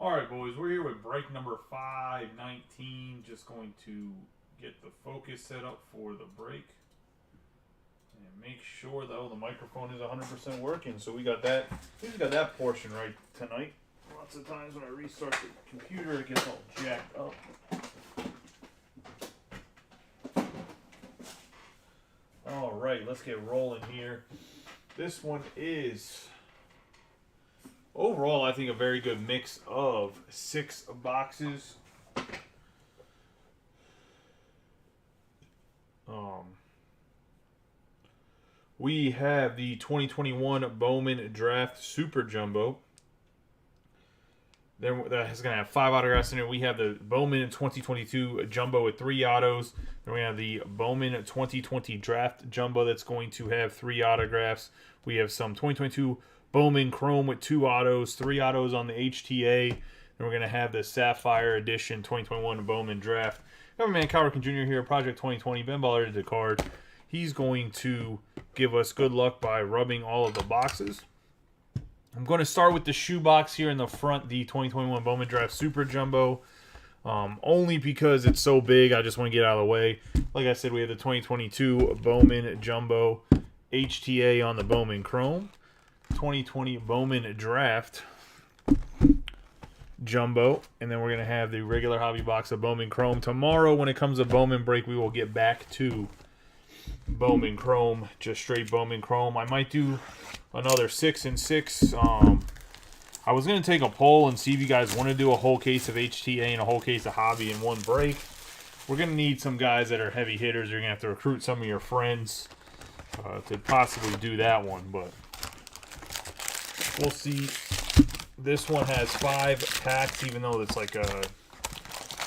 All right, boys, we're here with break number 519. Just going to get the focus set up for the break and make sure though the microphone is 100% working. So we got that. We just got that portion right tonight. Lots of times when I restart the computer, it gets all jacked up. All right, let's get rolling here. This one is overall, I think, a very good mix of 6 boxes. We have the 2021 Bowman Draft Super Jumbo. That's going to have 5 autographs in it. We have the Bowman 2022 Jumbo with 3 autos. Then we have the Bowman 2020 Draft Jumbo that's going to have 3 autographs. We have some 2022 Bowman Chrome with 2 autos, 3 autos on the HTA. Then we're going to have the Sapphire Edition 2021 Bowman Draft. Government Cal Ripken Jr. here, Project 2020. Ben Baller did the card. He's going to give us good luck by rubbing all of the boxes. I'm going to start with the shoebox here in the front, the 2021 Bowman Draft Super Jumbo. Only because it's so big, I just want to get out of the way. Like I said, we have the 2022 Bowman Jumbo HTA on the Bowman Chrome. 2020 Bowman Draft Jumbo. And then we're going to have the regular hobby box of Bowman Chrome. Tomorrow, when it comes to Bowman Break, we will get back to Bowman Chrome, just straight Bowman Chrome. I might do another 6 and 6. I was going to take a poll and see if you guys want to do a whole case of HTA and a whole case of hobby in one break. We're going to need some guys that are heavy hitters. You're going to have to recruit some of your friends to possibly do that one, but we'll see. This one has 5 packs, even though it's like a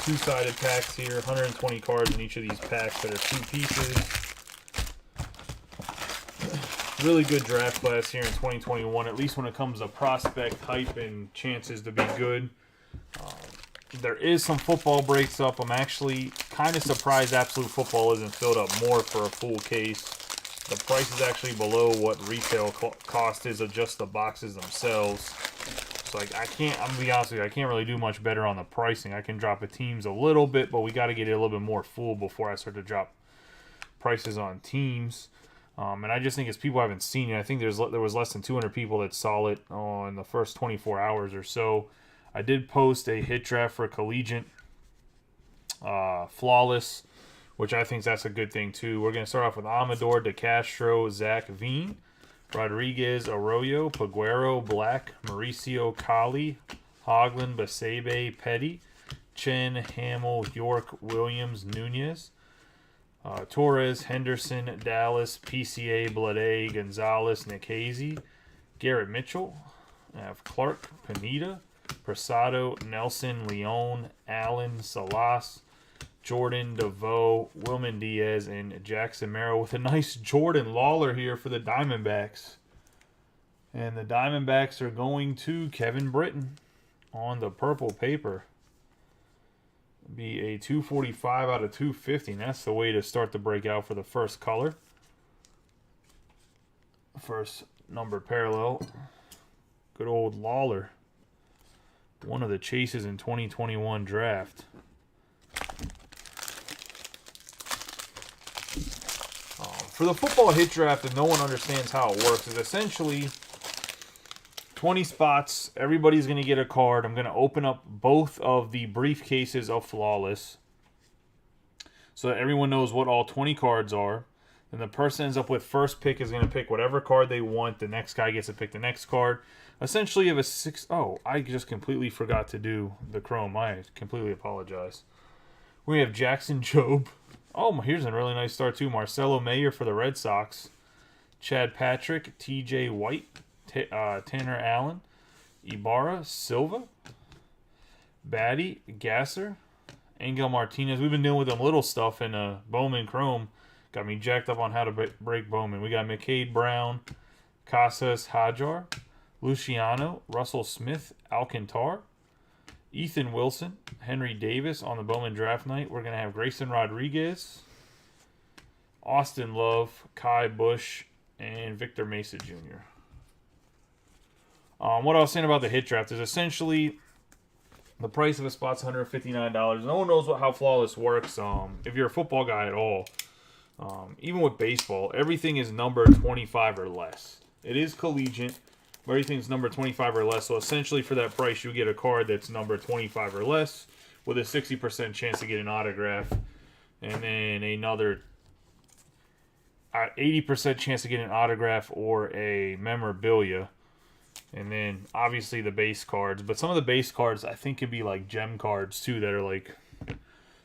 2-sided packs here. 120 cards in each of these packs that are 2 pieces. Really good draft class here in 2021, at least when it comes to prospect hype and chances to be good. There is some football breaks up. I'm actually kind of surprised Absolute Football isn't filled up more for a full case. The price is actually below what retail cost is of just the boxes themselves. So I'm gonna be honest with you, I can't really do much better on the pricing. I can drop the teams a little bit, but we got to get it a little bit more full before I start to drop prices on teams. And I just think it's people haven't seen it. I think there was less than 200 people that saw it in the first 24 hours or so. I did post a hit draft for collegiate flawless, which I think that's a good thing too. We're going to start off with Amador, DeCastro, Zach Veen, Rodriguez, Arroyo, Paguero, Black, Mauricio, Collie, Hoagland, Basebe, Petty, Chen, Hamill, York, Williams, Nunez, Torres, Henderson, Dallas, PCA, Blade, Gonzalez, Nikhazy, Garrett Mitchell. I have Clark, Pineda, Prasado, Nelson, Leon, Allen, Salas, Jordan, DeVoe, Wilman Diaz, and Jackson Merrill with a nice Jordan Lawler here for the Diamondbacks. And the Diamondbacks are going to Kevin Britton on the purple paper. Be a 245 out of 250. And that's the way to start the breakout for the first color. First numbered parallel. Good old Lawler. One of the chases in 2021 draft. For the football hit draft, and no one understands how it works, is essentially 20 spots, everybody's going to get a card. I'm going to open up both of the briefcases of Flawless so that everyone knows what all 20 cards are. And the person ends up with first pick is going to pick whatever card they want. The next guy gets to pick the next card. Essentially, you have a 6... Oh, I just completely forgot to do the Chrome. I completely apologize. We have Jackson Jobe. Oh, here's a really nice start, too. Marcelo Mayer for the Red Sox. Chad Patrick, TJ White. Tanner Allen, Ibarra, Silva, Batty, Gasser, Angel Martinez. We've been dealing with them little stuff in Bowman Chrome. Got me jacked up on how to break Bowman. We got McCade Brown, Casas Hajar, Luciano, Russell Smith, Alcantar, Ethan Wilson, Henry Davis on the Bowman draft night. We're going to have Grayson Rodriguez, Austin Love, Kai Bush, and Victor Mesa Jr. What I was saying about the hit draft is essentially The price of a spot's $159. No one knows how flawless works. If you're a football guy at all, even with baseball, everything is number 25 or less. It is collegiate, but everything's number 25 or less. So essentially, for that price, you get a card that's number 25 or less with a 60% chance to get an autograph, and then another 80% chance to get an autograph or a memorabilia. And then, obviously, the base cards. But some of the base cards, I think, can be, like, gem cards, too, that are, like,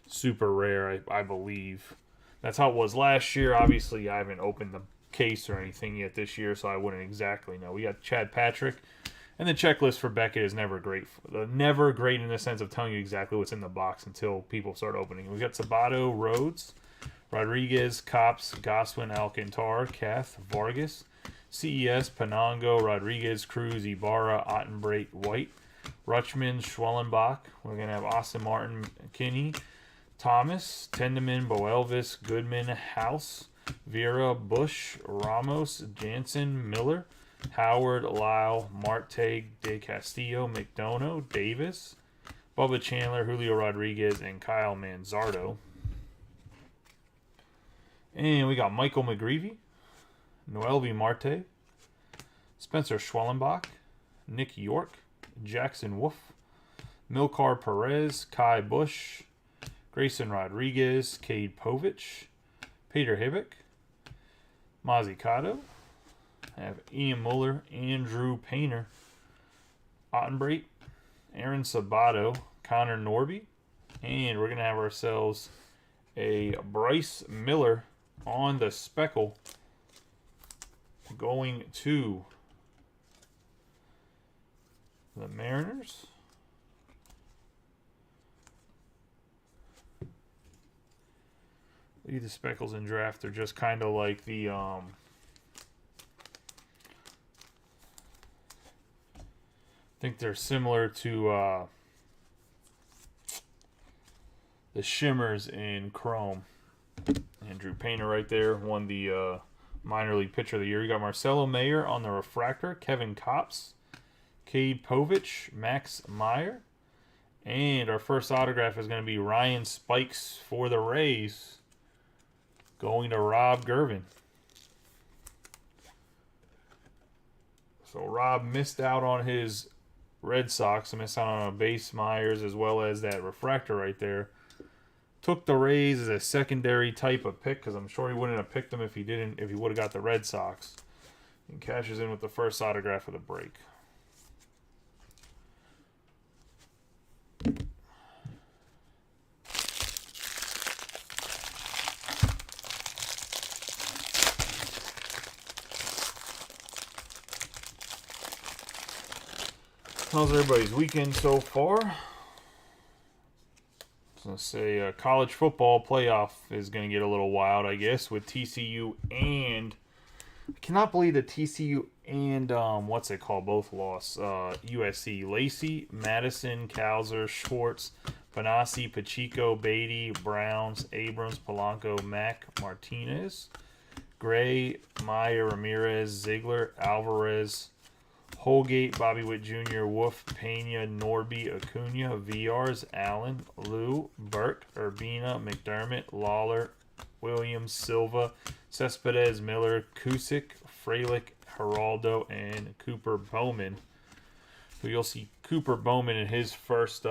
super rare, I believe. That's how it was last year. Obviously, I haven't opened the case or anything yet this year, so I wouldn't exactly know. We got Chad Patrick. And the checklist for Beckett is never great. Never great in the sense of telling you exactly what's in the box until people start opening. We got Sabato, Rhodes, Rodriguez, Cops, Goswin, Alcantar, Kath, Vargas, CES, Penango, Rodriguez, Cruz, Ibarra, Ottenbreit, White, Rutschman, Schwellenbach. We're going to have Austin Martin, Kinney, Thomas, Tendeman, Boelvis, Goodman, House, Vera, Bush, Ramos, Jansen, Miller, Howard, Lyle, Marte, De Castillo, McDonough, Davis, Bubba Chandler, Julio Rodriguez, and Kyle Manzardo. And we got Michael McGreevy, Noelvi Marte, Spencer Schwellenbach, Nick York, Jackson Wolf, Milcar Perez, Kai Bush, Grayson Rodriguez, Cade Povich, Peter Hibbick, Mazzucato. I have Ian Muller, Andrew Painter, Ottenbreit, Aaron Sabato, Connor Norby, and we're going to have ourselves a Bryce Miller on the speckle going to the Mariners. The speckles in draft are just kind of like the I think they're similar to the shimmers in Chrome. Andrew Painter right there won the minor league pitcher of the year. You got Marcelo Mayer on the refractor, Kevin Kopps, Cade Povich, Max Meyer, and our first autograph is going to be Ryan Spikes for the Rays, going to Rob Gervin. So Rob missed out on his Red Sox, missed out on a base Myers as well as that refractor right there. Took the Rays as a secondary type of pick because I'm sure he wouldn't have picked them if he would have got the Red Sox. And cashes in with the first autograph of the break. How's everybody's weekend so far? I was going to say college football playoff is going to get a little wild, I guess, with TCU and I cannot believe that TCU and what's it called both lost. USC, Lacey, Madison, Kowser, Schwartz, Panasi, Pacheco, Beatty, Browns, Abrams, Polanco, Mack, Martinez, Gray, Meyer, Ramirez, Ziegler, Alvarez, Holgate, Bobby Witt Jr., Wolf, Pena, Norby, Acuna, VRs, Allen, Lou, Burke, Urbina, McDermott, Lawler, Williams, Silva, Cespedes, Miller, Kusick, Fralick, Geraldo, and Cooper Bowman. So you'll see Cooper Bowman in his first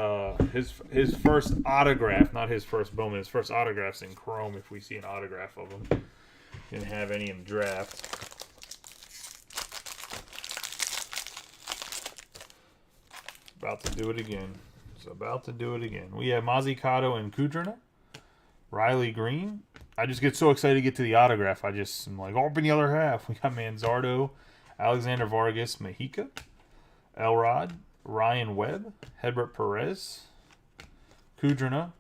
his first autograph, not his first Bowman, his first autographs in Chrome if we see an autograph of him. Didn't have any in draft. About to do it again. It's about to do it again. We have Mazzucato and Kudrina. Riley Green. I just get so excited to get to the autograph. I'm like, open the other half. We got Manzardo, Alexander Vargas, Mejica, Elrod, Ryan Webb, Hedbert Perez, Kudrina,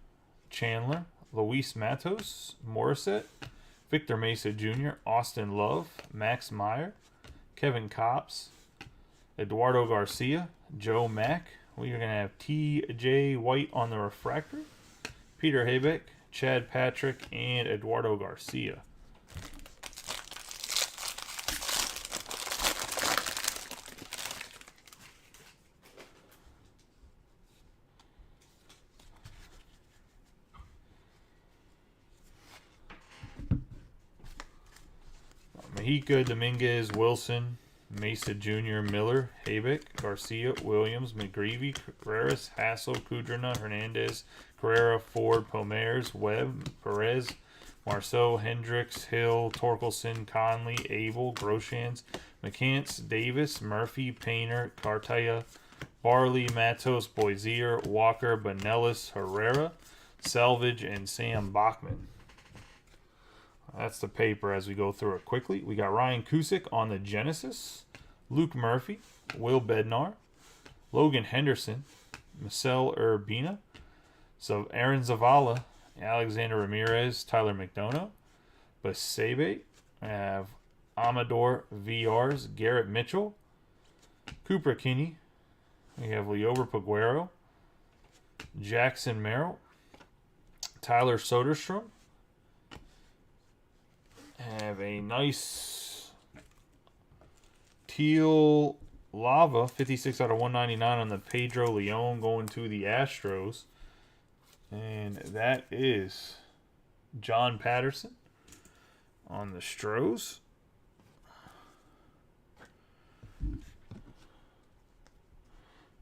Chandler, Luis Matos, Morissette, Victor Mesa Jr., Austin Love, Max Meyer, Kevin Kopps, Eduardo Garcia, Joe Mack. We are going to have T.J. White on the refractor, Peter Hibbick, Chad Patrick, and Eduardo Garcia. Mahika, Dominguez, Wilson, Mesa Jr., Miller, Habeck, Garcia, Williams, McGreevy, Carreras, Hassel, Kudrina, Hernandez, Carrera, Ford, Pomers, Webb, Perez, Marceau, Hendricks, Hill, Torkelson, Conley, Abel, Groshans, McCants, Davis, Murphy, Painter, Cartaya, Barley, Matos, Boisier, Walker, Banelis, Herrera, Selvage, and Sam Bachman. That's the paper as we go through it quickly. We got Ryan Cusick on the Genesis, Luke Murphy, Will Bednar, Logan Henderson, Marcel Urbina, so Aaron Zavala, Alexander Ramirez, Tyler McDonough, Basebe. I have Amador VRs, Garrett Mitchell, Cooper Kinney. We have Leober Paguero, Jackson Merrill, Tyler Soderstrom. Have a nice teal lava, 56 out of 199 on the Pedro Leon going to the Astros. And that is John Patterson on the Stros.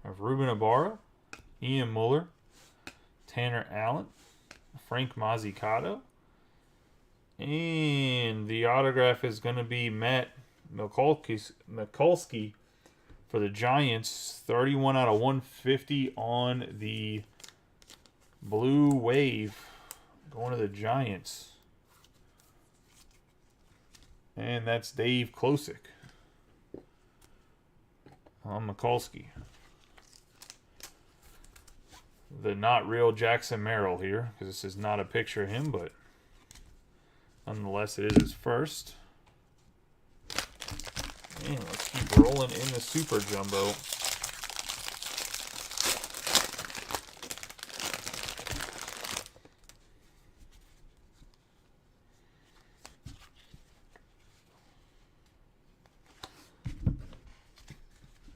Of Ruben Ibarra, Ian Muller, Tanner Allen, Frank Mazzicato. And the autograph is going to be Matt Mikulski for the Giants. 31 out of 150 on the Blue Wave. Going to the Giants. And that's Dave Klosick on Mikulski. The not real Jackson Merrill here, because this is not a picture of him, but nonetheless, it is his first. And let's keep rolling in the Super Jumbo.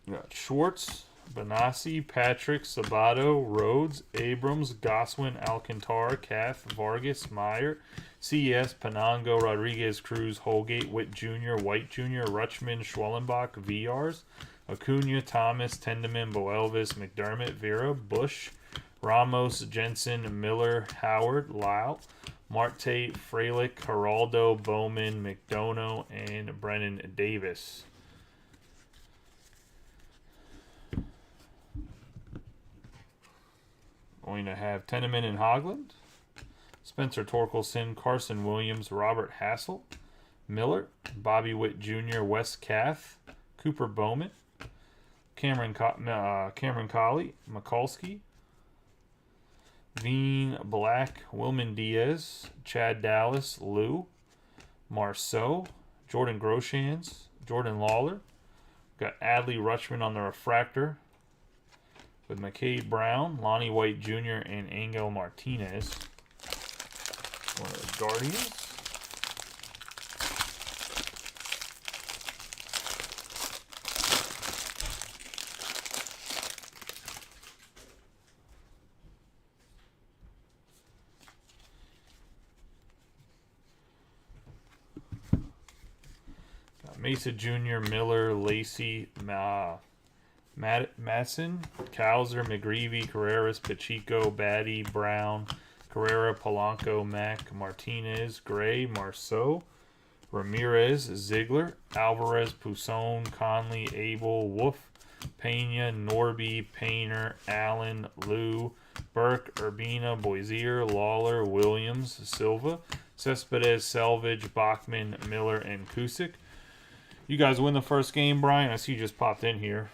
We got Schwartz, Benassi, Patrick, Sabato, Rhodes, Abrams, Goswin, Alcantara, Kath, Vargas, Meyer, CS, Panango, Rodriguez, Cruz, Holgate, Witt Jr., White Jr., Rutschman, Schwellenbach, VRs, Acuna, Thomas, Tendeman, Boelvis, McDermott, Vera, Bush, Ramos, Jensen, Miller, Howard, Lau, Marte, Frelick, Geraldo, Bowman, McDonough, and Brennan Davis. Going to have Tenneman and Hoagland, Spencer Torkelson, Carson Williams, Robert Hassel, Miller, Bobby Witt Jr., Wes Kath, Cooper Bowman, Cameron Colley, Mikulski, Veen Black, Wilman Diaz, Chad Dallas, Lou, Marceau, Jordan Groshans, Jordan Lawler. Got Adley Rutschman on the refractor with McCade Brown, Lonnie White Jr., and Angel Martinez. One of the Guardians. Got Mesa Jr., Miller, Lacey, Madsen, Cowser, McGreevy, Carreras, Pacheco, Batty, Brown, Carrera, Polanco, Mack, Martinez, Gray, Marceau, Ramirez, Ziegler, Alvarez, Pousson, Conley, Abel, Wolf, Pena, Norby, Painter, Allen, Lou, Burke, Urbina, Boisier, Lawler, Williams, Silva, Cespedes, Selvage, Bachman, Miller, and Cusick. You guys win the first game, Brian. I see you just popped in here.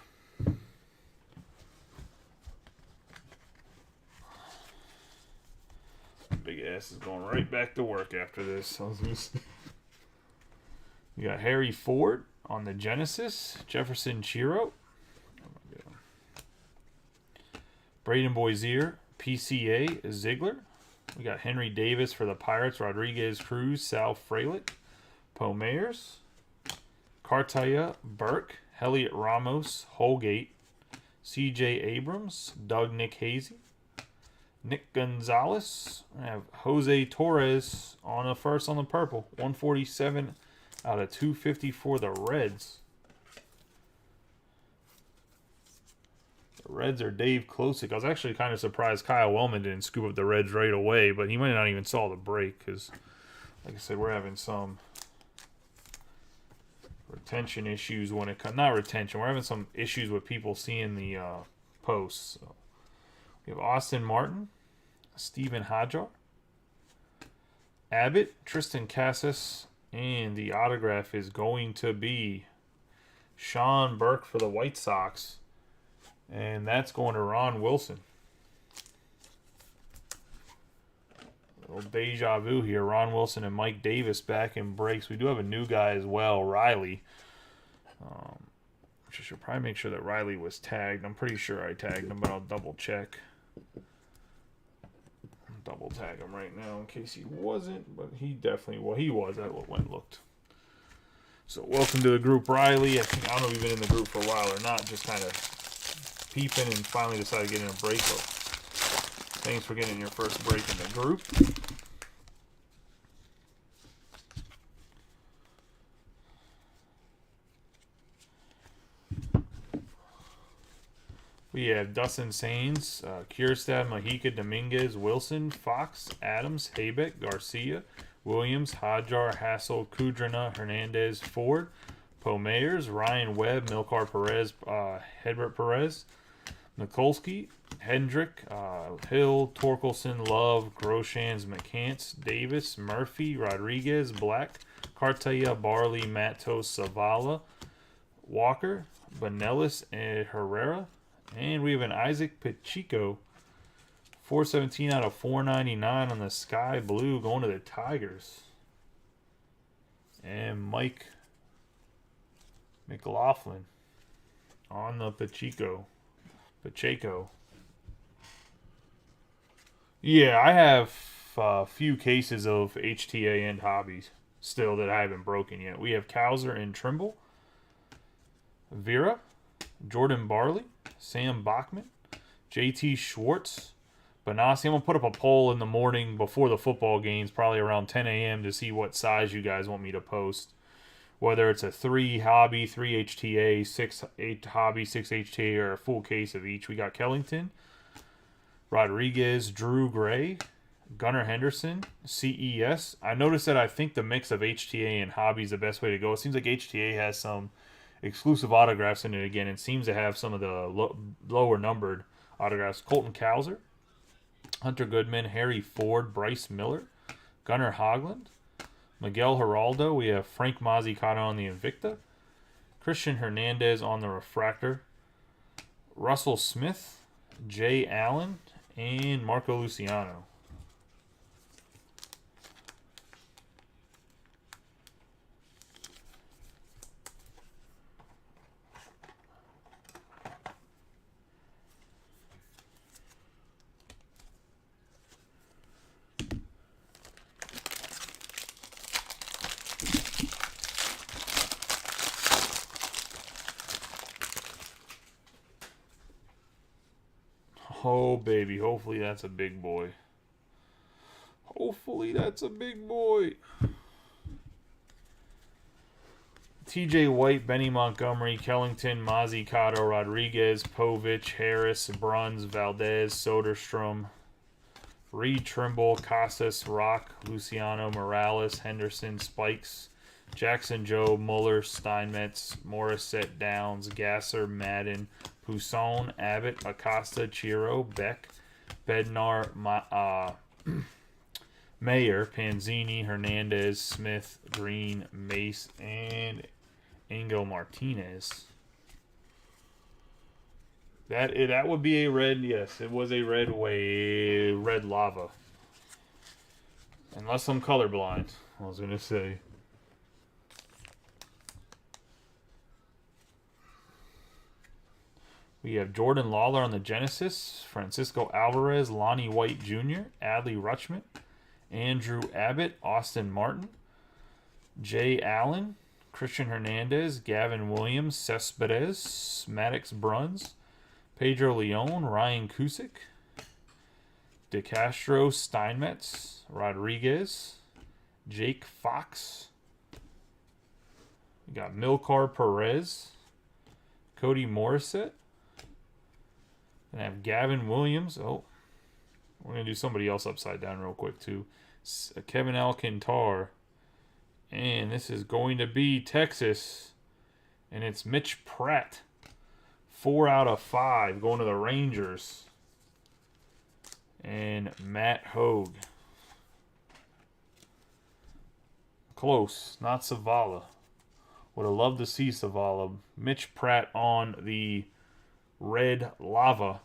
Big ass is going right back to work after this. You got Harry Ford on the Genesis, Jefferson Chiro, Braden Boisier, PCA, Ziegler. We got Henry Davis for the Pirates, Rodriguez, Cruz, Sal Frelick, Pomers, Cartaya, Burke, Elliot Ramos, Holgate, CJ Abrams, Doug Nick Hazy, Nick Gonzalez. I have Jose Torres on a first on the purple. 147 out of 250 for the Reds. The Reds are Dave Klosick. I was actually kind of surprised Kyle Wellman didn't scoop up the Reds right away, but he might not even saw the break because, like I said, we're having some retention issues when it comes. Not retention. We're having some issues with people seeing the posts. So we have Austin Martin, Steven Hajar, Abbott, Tristan Casas, and the autograph is going to be Sean Burke for the White Sox. And that's going to Ron Wilson. A little deja vu here. Ron Wilson and Mike Davis back in breaks. We do have a new guy as well, Riley. Which I should probably make sure that Riley was tagged. I'm pretty sure I tagged him, but I'll double check. Double tag him right now in case he wasn't, but he definitely, well, he was. I went and looked. So welcome to the group, Riley. I don't know if you've been in the group for a while or not, just kind of peeping and finally decided to get in a break. But thanks for getting your first break in the group. We have Dustin Sains, Kierstad, Mahika, Dominguez, Wilson, Fox, Adams, Haybeck, Garcia, Williams, Hajar, Hassel, Kudrina, Hernandez, Ford, Poe Mayers, Ryan Webb, Milcar Perez, Hedbert Perez, Nikolsky, Hendrick, Hill, Torkelson, Love, Groshans, McCants, Davis, Murphy, Rodriguez, Black, Cartaya, Barley, Matos, Zavala, Walker, Banelis, and Herrera. And we have an Isaac Pacheco, 417 out of 499 on the Sky Blue, going to the Tigers. And Mike McLaughlin on the Pacheco. Yeah, I have a few cases of HTA and hobbies still that I haven't broken yet. We have Cowser and Trimble, Vera, Jordan Barley, Sam Bachman, JT Schwartz, Benassi. I'm going to put up a poll in the morning before the football games, probably around 10 a.m. to see what size you guys want me to post. Whether it's a 3 hobby, 3 HTA, 6 8 hobby, 6 HTA, or a full case of each. We got Kellington, Rodriguez, Drew Gray, Gunnar Henderson, CES. I noticed that I think the mix of HTA and hobby is the best way to go. It seems like HTA has some exclusive autographs in it again. It seems to have some of the lower numbered autographs. Colton Cowser, Hunter Goodman, Harry Ford, Bryce Miller, Gunnar Hoglund, Miguel Geraldo. We have Frank Mazzucato on the Invicta, Christian Hernandez on the Refractor, Russell Smith, Jay Allen, and Marco Luciano. Oh, baby. Hopefully that's a big boy. Hopefully that's a big boy. TJ White, Benny Montgomery, Kellington, Mazzucato, Rodriguez, Povich, Harris, Bruns, Valdez, Soderstrom, Reed, Trimble, Casas, Rock, Luciano, Morales, Henderson, Spikes, Jackson, Joe, Muller, Steinmetz, Morissette, Downs, Gasser, Madden, Pousson, Abbott, Acosta, Chiro, Beck, Bednar, Mayer, Panzini, Hernandez, Smith, Green, Mace, and Angel Martinez. That would be a red, yes. It was a red lava. Unless I'm colorblind, I was going to say. We have Jordan Lawler on the Genesis, Francisco Alvarez, Lonnie White Jr., Adley Rutschman, Andrew Abbott, Austin Martin, Jay Allen, Christian Hernandez, Gavin Williams, Cespedes, Maddox Bruns, Pedro Leon, Ryan Cusick, DeCastro, Steinmetz, Rodriguez, Jake Fox, We got Milcar Perez, Cody Morissette, and I have Gavin Williams. Oh, we're going to do somebody else upside down real quick, too. Kevin Alcantar. And this is going to be Texas. And it's Mitch Pratt. 4 out of 5 going to the Rangers. And Matt Hogue. Close. Not Savala. Would have loved to see Savala. Mitch Pratt on the red lava.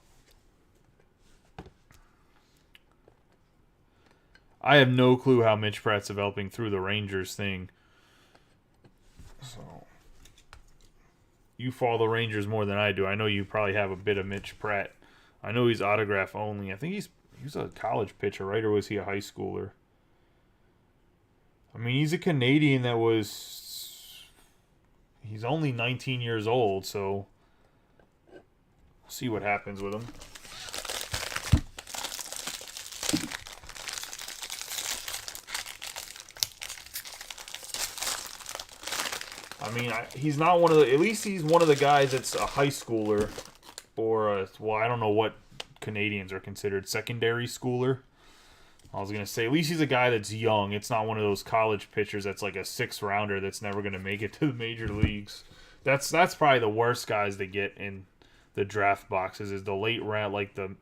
I have no clue how Mitch Pratt's developing through the Rangers thing. So, you follow the Rangers more than I do. I know you probably have a bit of Mitch Pratt. I know he's autograph only. I think he was a college pitcher, right? Or was he a high schooler? I mean, he's a Canadian that was... He's only 19 years old, so... We'll see what happens with him. I mean, he's not one of the... At least he's one of the guys that's a high schooler. Or, well, I don't know what Canadians are considered. Secondary schooler. I was going to say, at least he's a guy that's young. It's not one of those college pitchers that's like a 6th rounder that's never going to make it to the major leagues. That's probably the worst guys to get in the draft boxes is the late round, like the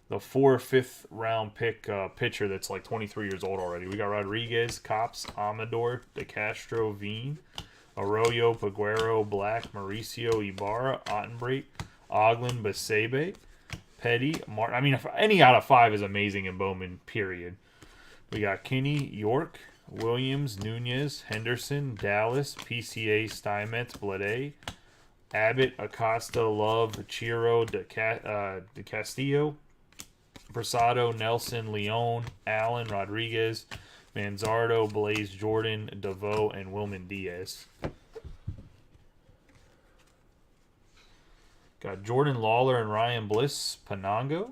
4th, 5th round pick pitcher that's like 23 years old already. We got Rodriguez, Cops, Amador, DeCastro, Veen, Arroyo, Peguero, Black, Mauricio, Ibarra, Ottenbreit, Oglin, Basebe, Petty, Martin. I mean, any out of 5 is amazing in Bowman, period. We got Kinney, York, Williams, Nunez, Henderson, Dallas, PCA, Steinmetz, Blade, Abbott, Acosta, Love, Chiro, De Castillo, Prasado, Nelson, Leon, Allen, Rodriguez, Manzardo, Blaze, Jordan, DeVoe, and Wilman Diaz. Got Jordan Lawler and Ryan Bliss, Panango,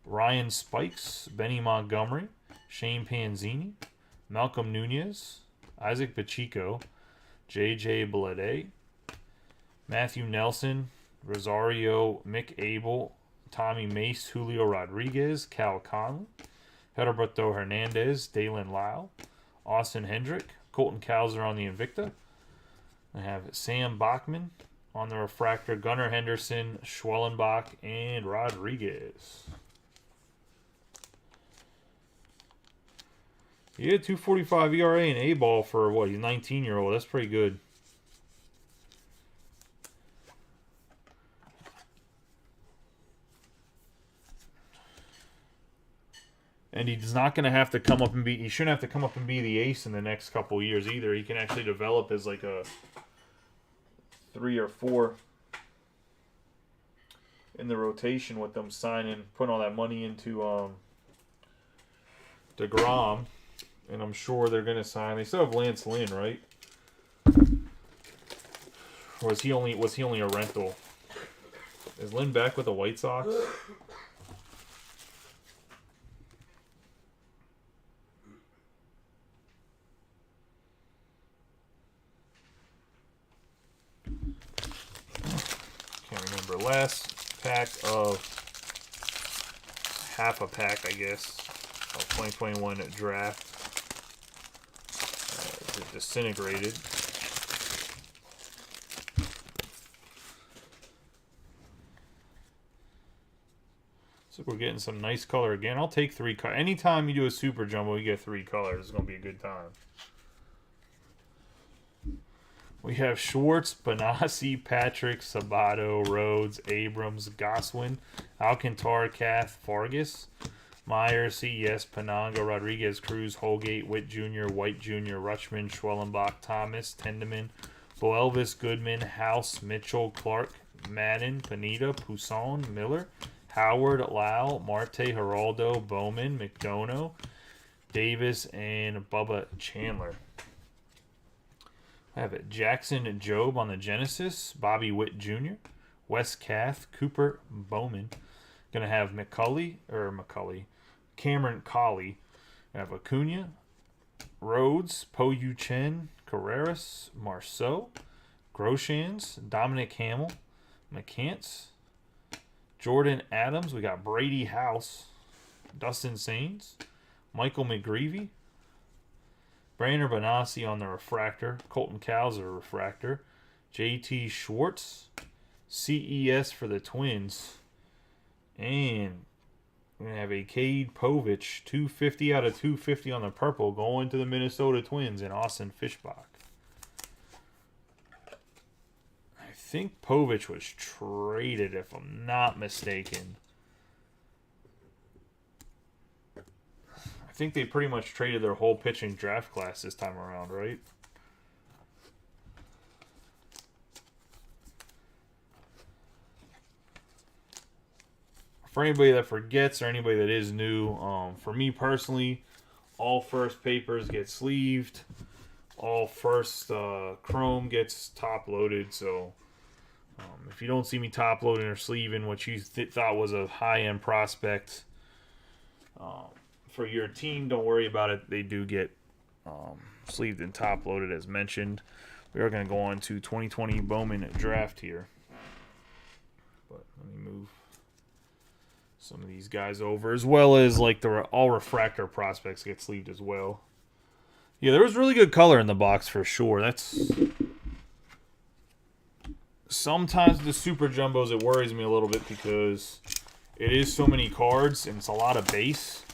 Ryan Spikes, Benny Montgomery, Shane Panzini, Malcolm Nunez, Isaac Pacheco, J.J. Blade, Matthew Nelson, Rosario, Mick Abel, Tommy Mace, Julio Rodriguez, Cal Conley, Heriberto Hernandez, Dalen Lau, Austin Hendrick, Colton Cowser on the Invicta. I have Sam Bachman on the refractor, Gunnar Henderson, Schwellenbach, and Rodriguez. Yeah, 2.45 ERA and A-ball for what? He's 19-year-old. That's pretty good. And he's not going to have to come up and be... He shouldn't have to come up and be the ace in the next couple of years either. He can actually develop as like a 3 or 4 in the rotation with them signing, putting all that money into DeGrom. And I'm sure they're going to sign... They still have Lance Lynn, right? Or was he only a rental? Is Lynn back with the White Sox? Can't remember. Last pack of half a pack, I guess, of 2021 draft. Disintegrated. So we're getting some nice color again. I'll take 3 colors. Anytime you do a super jumbo, you get 3 colors. It's going to be a good time. We have Schwartz, Benassi, Patrick, Sabato, Rhodes, Abrams, Goswin, Alcantara, Kath, Fargas, Myers, CES, Pananga, Rodriguez, Cruz, Holgate, Witt Jr., White Jr., Rutschman, Schwellenbach, Thomas, Tendeman, Boelvis, Goodman, House, Mitchell, Clark, Madden, Panetta, Pousson, Miller, Howard, Lau, Marte, Geraldo, Bowman, McDonough, Davis, and Bubba Chandler. I have it. Jackson Job on the Genesis, Bobby Witt Jr., Wes Kath, Cooper Bowman. Gonna have Cameron Colley. I have Acuna, Rhodes, Po Yu Chen, Carreras, Marceau, Groshans, Dominic Hamill, McCants, Jordan Adams. We got Brady House, Dustin Sains, Michael McGreevy, Brandon Benassi on the refractor, Colton Cowser refractor, JT Schwartz, CES for the Twins, and we're going to have a Cade Povich, 250 out of 250 on the purple, going to the Minnesota Twins and Austin Fishbach. I think Povich was traded, if I'm not mistaken. I think they pretty much traded their whole pitching draft class this time around, right? For anybody that forgets or anybody that is new, for me personally, all first papers get sleeved. All first chrome gets top loaded. So if you don't see me top loading or sleeving what you thought was a high-end prospect for your team, don't worry about it. They do get sleeved and top loaded as mentioned. We are going to go on to 2020 Bowman draft here. But let me move some of these guys over, as well as like the all refractor prospects get sleeved as well. Yeah, there was really good color in the box for sure. That's sometimes the super jumbos, it worries me a little bit because it is so many cards and it's a lot of base.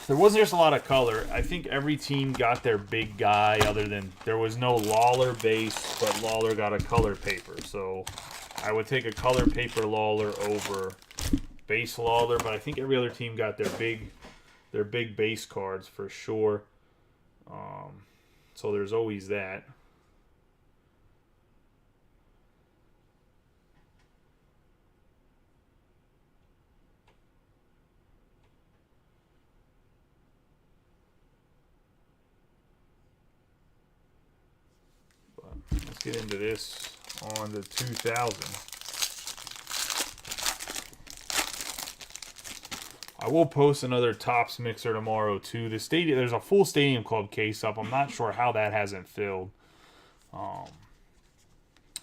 There wasn't just a lot of color. I think every team got their big guy, other than there was no Lawler base, but Lawler got a color paper. So I would take a color paper Lawler over base Lawler, but I think every other team got their big base cards for sure. So there's always that. But let's get into this on the 2000. I will post another Topps mixer tomorrow too. The stadium, there's a full Stadium Club case up. I'm not sure how that hasn't filled.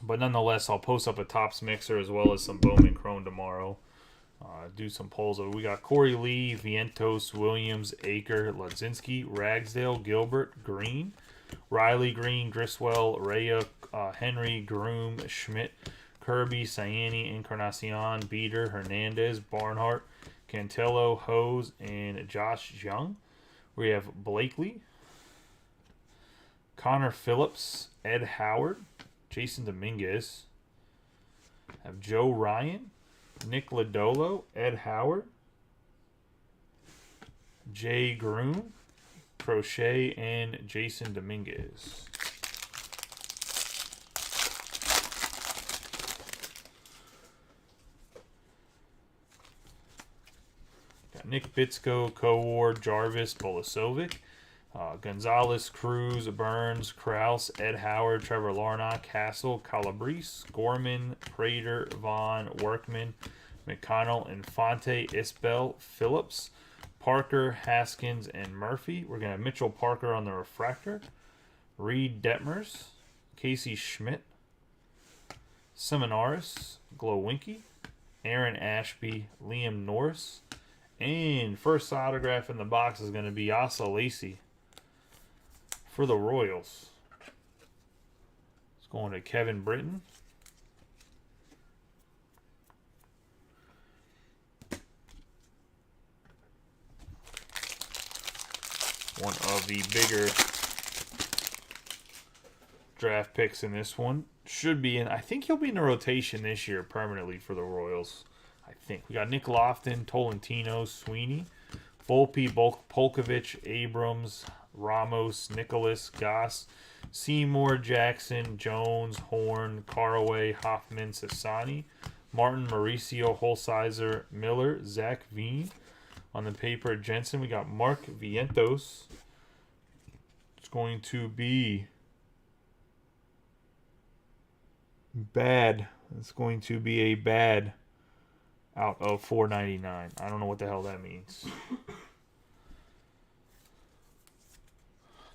But nonetheless, I'll post up a Topps mixer as well as some Bowman Chrome tomorrow. Do some polls. We got Corey Lee, Vientos, Williams, Aker, Ladzinski, Ragsdale, Gilbert, Green, Riley Green, Griswell, Rhea, Henry, Groom, Schmidt, Kirby, Sayani, Encarnacion, Beater, Hernandez, Barnhart, Cantello, Hose, and Josh Young. We have Blakely, Connor Phillips, Ed Howard, Jason Dominguez. Have Joe Ryan, Nick Lodolo, Ed Howard, Jay Groom, Crochet, and Jason Dominguez. Got Nick Bitsko, Coward, Jarvis, Bolasovic, Gonzalez, Cruz, Burns, Kraus, Ed Howard, Trevor Larnach, Castle, Calabrese, Gorman, Prater, Vaughn, Workman, McConnell, Infante, Isbell, Phillips, Parker, Haskins, and Murphy. We're going to have Mitchell Parker on the refractor, Reed Detmers, Casey Schmidt, Seminaris, Glowinky, Aaron Ashby, Liam Norris, and first autograph in the box is going to be Asa Lacy for the Royals. It's going to Kevin Britton. One of the bigger draft picks in this one. Should be in, I think he'll be in the rotation this year permanently for the Royals. I think. We got Nick Lofton, Tolentino, Sweeney, Volpe, Polkovich, Abrams, Ramos, Nicholas, Goss, Seymour, Jackson, Jones, Horn, Caraway, Hoffman, Sassani, Martin, Mauricio, Holsizer, Miller, Zach Veen. On the paper, Jensen, we got Mark Vientos. It's going to be bad. It's going to be a bad out of $4.99. I don't know what the hell that means.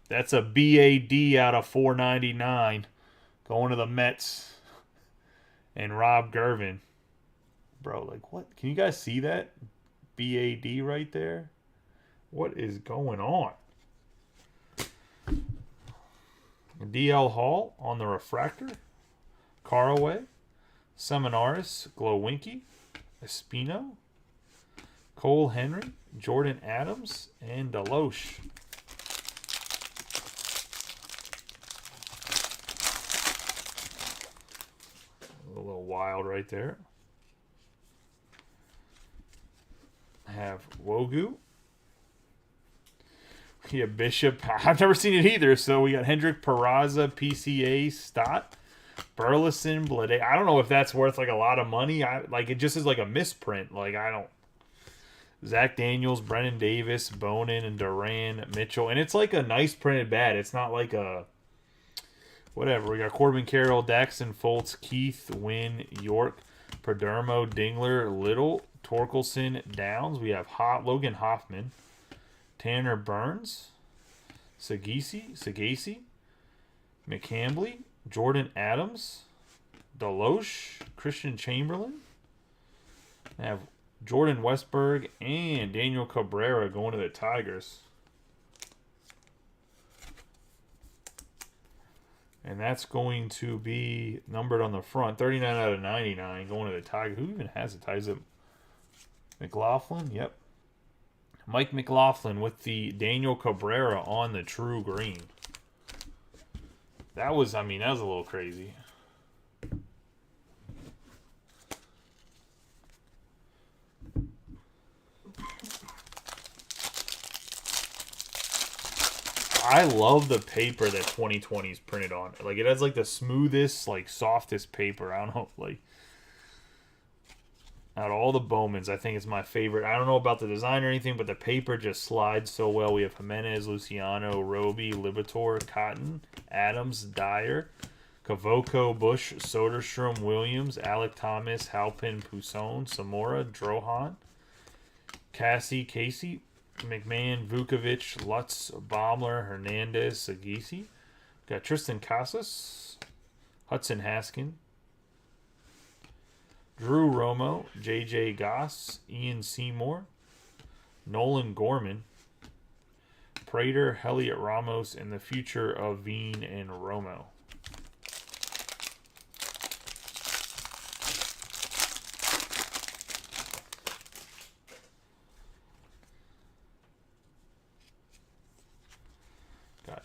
That's a BAD out of 499. Going to the Mets. And Rob Gervin. Bro, like what? Can you guys see that? BAD right there? What is going on? DL Hall on the refractor. Caraway. Seminaris. Glowinky. Espino. Cole Henry. Jordan Adams. And Deloche. A little wild right there. Have Wogu. We have Bishop. I've never seen it either. So we got Hendrick, Peraza, PCA, Stott, Burleson, Blade. I don't know if that's worth like a lot of money. Like it just is like a misprint. Like I don't. Zach Daniels, Brennan Davis, Bowman, and Duran Mitchell, and it's like a nice printed bat. It's not like a whatever. We got Corbin Carroll, Daxton Foltz, Keith, Wynn, York, Perdermo, Dingler, Little, Torkelson, Downs. We have Logan Hoffman, Tanner Burns, Sagasi, McCambly, Jordan Adams, Deloche, Christian Chamberlain. I have Jordan Westberg and Daniel Cabrera going to the Tigers. And that's going to be numbered on the front. 39 out of 99 going to the Tigers. Who even has the Tigers? McLaughlin? Yep. Mike McLaughlin with the Daniel Cabrera on the true green. That was a little crazy. I love the paper that 2020 is printed on. Like it has like the smoothest, like softest paper. I don't know, like out of all the Bowmans, I think it's my favorite. I don't know about the design or anything, but the paper just slides so well. We have Jimenez, Luciano, Roby, Libator, Cotton, Adams, Dyer, Cavoco, Bush, Soderstrom, Williams, Alec Thomas, Halpin, Pousson, Samora, Drohan, Casey, McMahon, Vukovic, Lutz, Baumler, Hernandez, Sagisi. Got Tristan Casas, Hudson Haskin, Drew Romo, J.J. Goss, Ian Seymour, Nolan Gorman, Prater, Heliot Ramos, and the future of Veen and Romo.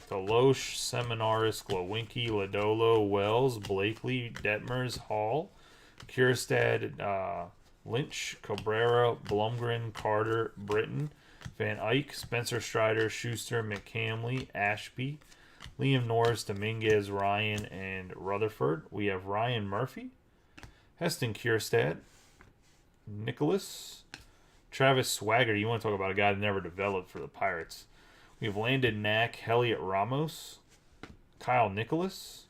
Deloche, Seminaris, Glowinky, Lodolo, Wells, Blakely, Detmers, Hall, Kierstad, Lynch, Cabrera, Blumgren, Carter, Britton, Van Eyck, Spencer Strider, Schuster, McCamley, Ashby, Liam Norris, Dominguez, Ryan, and Rutherford. We have Ryan Murphy, Heston Kierstad, Nicholas, Travis Swagger. You want to talk about a guy that never developed for the Pirates. We have Landon Knack, Heliot Ramos, Kyle Nicholas.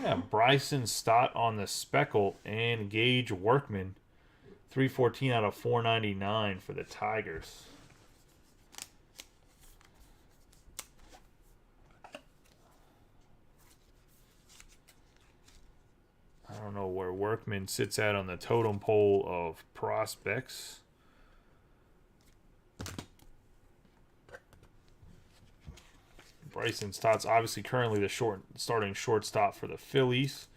Yeah, Bryson Stott on the Speckle and Gage Workman. 314 out of 499 for the Tigers. I don't know where Workman sits at on the totem pole of prospects. Bryson Stott's obviously currently the starting shortstop for the Phillies.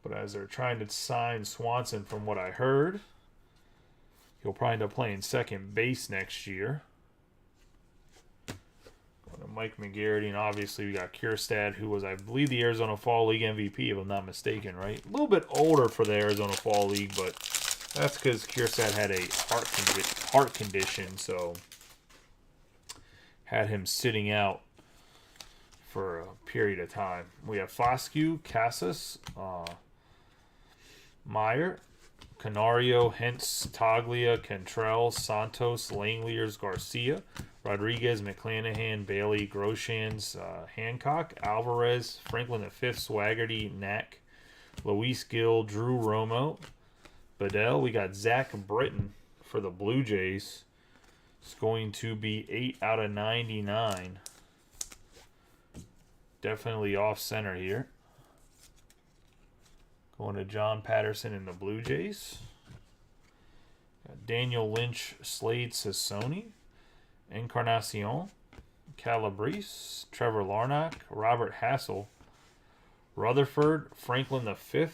But as they're trying to sign Swanson, from what I heard, he'll probably end up playing second base next year. Mike McGarity, and obviously we got Kierstad, who was, I believe, the Arizona Fall League MVP, if I'm not mistaken, right? A little bit older for the Arizona Fall League, but that's because Kierstad had a heart condition, so had him sitting out for a period of time. We have Foscue, Casas, Meyer, Canario, Hentz, Taglia, Cantrell, Santos, Langeliers, Garcia, Rodriguez, McClanahan, Bailey, Groshans, Hancock, Alvarez, Franklin V, Swaggerty, Knack, Luis Gill, Drew Romo, Bedell. We got Zach Britton for the Blue Jays. It's going to be 8 out of 99 definitely off center here. Going to John Patterson in the Blue Jays. Got Daniel Lynch, Slade Sassoni, Encarnacion, Calabrese, Trevor Larnach, Robert Hassel, Rutherford, Franklin V,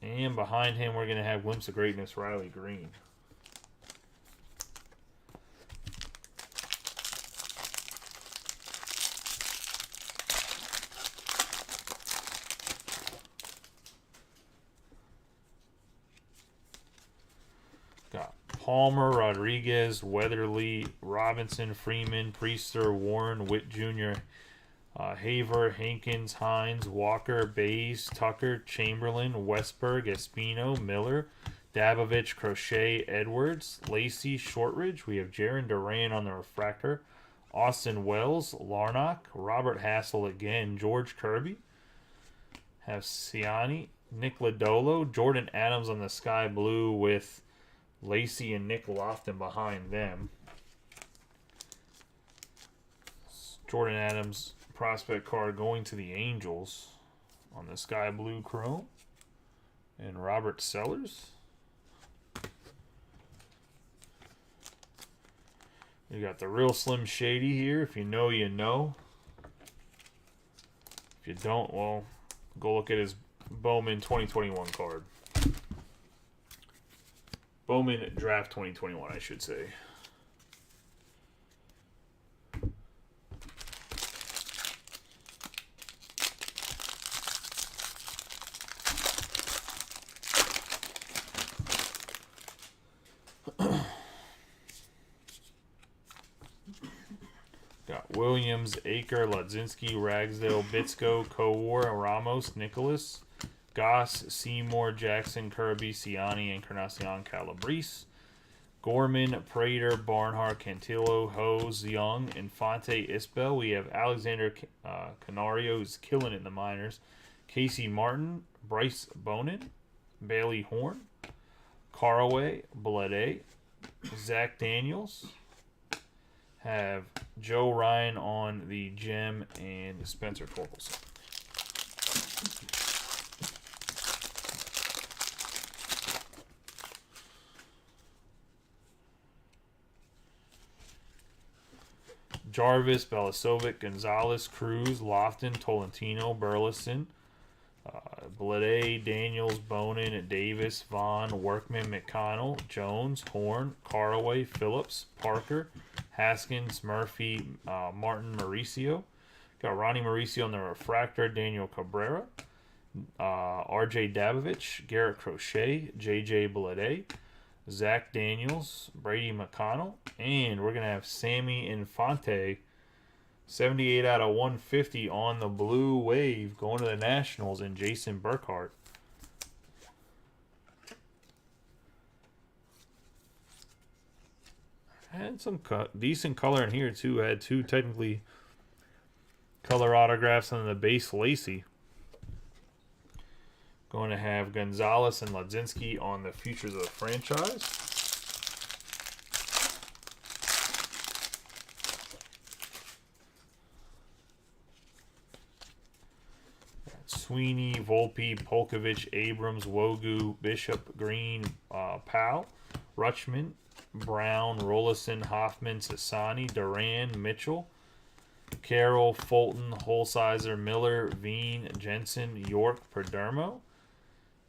and behind him we're going to have Glimpse of Greatness, Riley Green. Got Palmer, Rodriguez, Weatherly, Robinson, Freeman, Priester, Warren, Witt Jr., Haver, Hankins, Hines, Walker, Bays, Tucker, Chamberlain, Westberg, Espino, Miller, Dabovich, Crochet, Edwards, Lacey, Shortridge. We have Jaron Duran on the refractor. Austin Wells, Larnach, Robert Hassel again, George Kirby. Have Ciani, Nick Lodolo, Jordan Adams on the sky blue with Lacey and Nick Lofton behind them. Jordan Adams prospect card going to the Angels on the sky blue chrome. And Robert Sellers. You got the real Slim Shady here. If you know, you know. If you don't, well, go look at his Bowman 2021 card. Bowman Draft 2021, I should say. Got Williams, Aker, Ladzinski, Ragsdale, Bitsko, Kowar, Ramos, Nicholas, Goss, Seymour, Jackson, Kirby, Ciani, Encarnacion, Calabrese, Gorman, Prater, Barnhart, Cantillo, Hose, Young, Infante, Isbell. We have Alexander Canario, who's killing it in the minors, Casey Martin, Bryce Bonin, Bailey Horn, Caraway, Blade, Zach Daniels. Have Joe Ryan on the gem and Spencer Torkelson. Jarvis, Belasovic, Gonzalez, Cruz, Lofton, Tolentino, Burleson, Blade, Daniels, Bonin, Davis, Vaughn, Workman, McConnell, Jones, Horn, Caraway, Phillips, Parker, Haskins, Murphy, Martin, Mauricio. Got Ronnie Mauricio on the refractor, Daniel Cabrera, RJ Dabovich, Garrett Crochet, JJ Blade, Zach Daniels, Brady McConnell, and we're going to have Sammy Infante, 78 out of 150 on the blue wave, going to the Nationals, and Jason Burkhart. Had some decent color in here, too. Had two technically color autographs on the base Lacey. Going to have Gonzalez and Ladzinski on the futures of the franchise. Sweeney, Volpe, Polkovich, Abrams, Wogu, Bishop, Green, Powell, Rutschman, Brown, Rollison, Hoffman, Sassani, Duran, Mitchell, Carroll, Fulton, Holsizer, Miller, Veen, Jensen, York, Perdermo,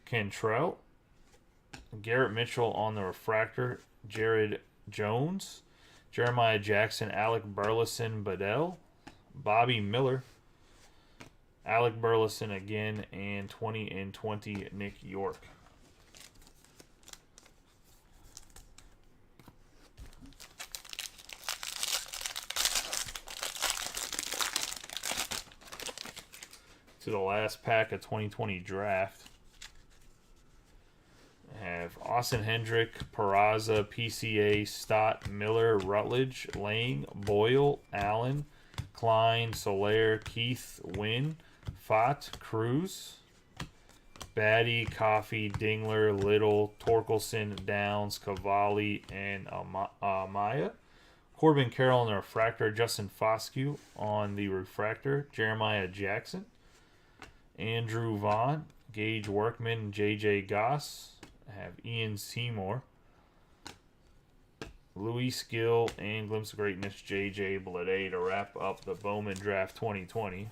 Cantrell, Garrett Mitchell on the refractor, Jared Jones, Jeremiah Jackson, Alec Burleson, Bedell, Bobby Miller, Alec Burleson again, and 20 and 20 Nick York. To the last pack of 2020 draft. I have Austin Hendrick, Peraza, PCA, Stott, Miller, Rutledge, Lang, Boyle, Allen, Klein, Soler, Keith, Wynn, Fott, Cruz, Batty, Coffey, Dingler, Little, Torkelson, Downs, Cavalli, and Amaya. Corbin Carroll on the refractor. Justin Foscue on the refractor. Jeremiah Jackson. Andrew Vaughn. Gage Workman. J.J. Goss. I have Ian Seymour. Luis Gill and Glimpse of Greatness, J.J. Bleday to wrap up the Bowman Draft 2020.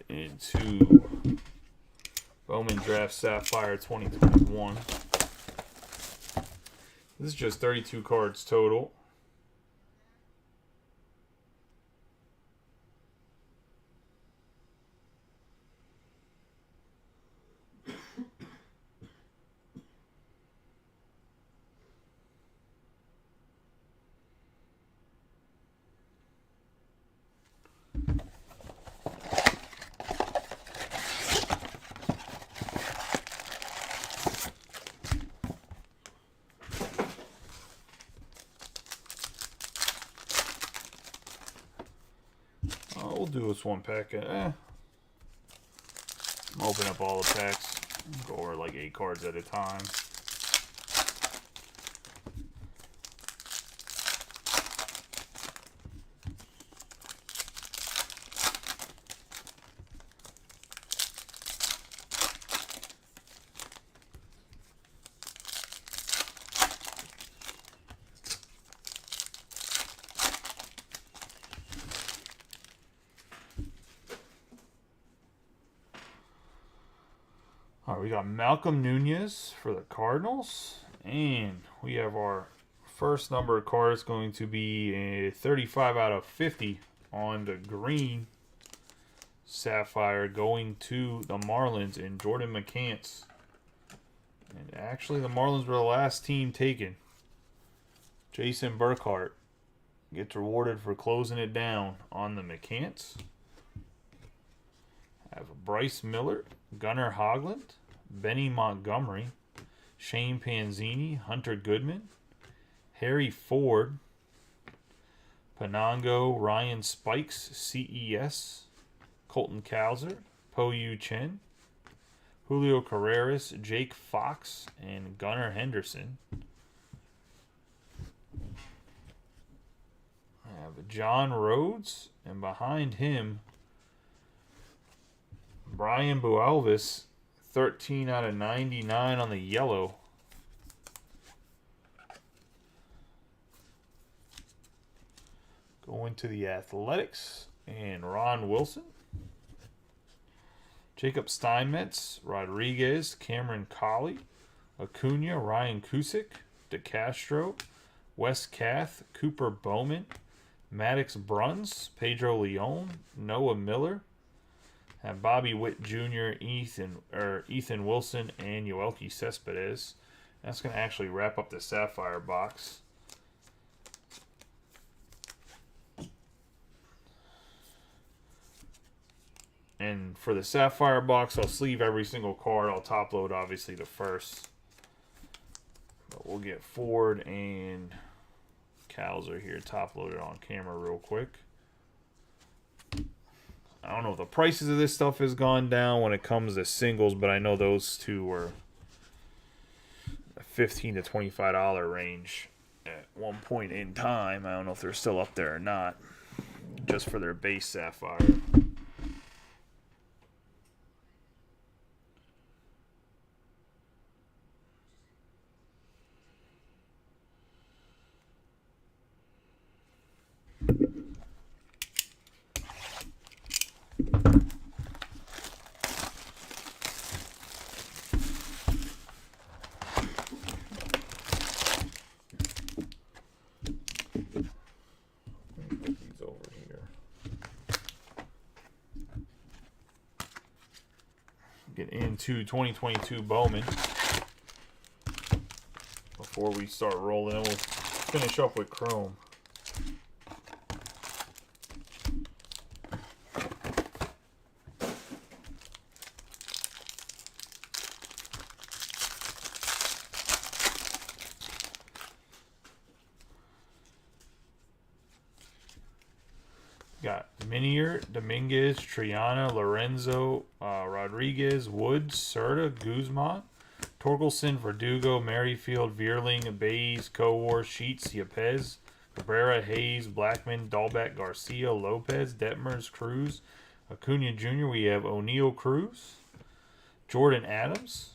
Into Bowman Draft Sapphire 2021. This is just 32 cards total. We'll do this one pack. Open up all the packs. Go over like 8 cards at a time. All right, we got Malcolm Nunez for the Cardinals. And we have our first number of cards going to be a 35 out of 50 on the green Sapphire going to the Marlins and Jordan McCants. And actually, the Marlins were the last team taken. Jason Burkhart gets rewarded for closing it down on the McCants. I have Bryce Miller, Gunnar Hoglund, Benny Montgomery, Shane Panzini, Hunter Goodman, Harry Ford, Panango, Ryan Spikes, CES, Colton Cowser, Po Yu Chen, Julio Carreras, Jake Fox, and Gunnar Henderson. I have John Rhodes, and behind him, Brian Bualvis, 13 out of 99 on the yellow. Going to the Athletics, and Ron Wilson. Jacob Steinmetz, Rodriguez, Cameron Colley, Acuna, Ryan Cusick, DeCastro, Wes Kath, Cooper Bowman, Maddox Bruns, Pedro Leon, Noah Miller, and Bobby Witt Jr., Ethan Wilson, and Yoelqui Cespedes. That's going to actually wrap up the Sapphire box. And for the Sapphire box, I'll sleeve every single card. I'll top load, obviously, the first. But we'll get Ford and Cowser here top loaded on camera real quick. I don't know if the prices of this stuff has gone down when it comes to singles, but I know those two were a $15 to $25 range at one point in time. I don't know if they're still up there or not, just for their base Sapphire. Get into 2022 Bowman before we start rolling. We'll finish up with Chrome. Got Minier, Dominguez, Triana, Lorenzo, Rodriguez, Woods, Serta, Guzman, Torkelson, Verdugo, Merrifield, Vierling, Bays, Kowar, Sheets, Yepez, Cabrera, Hayes, Blackman, Dahlbeck, Garcia, Lopez, Detmers, Cruz, Acuna Jr. We have O'Neal, Cruz, Jordan Adams,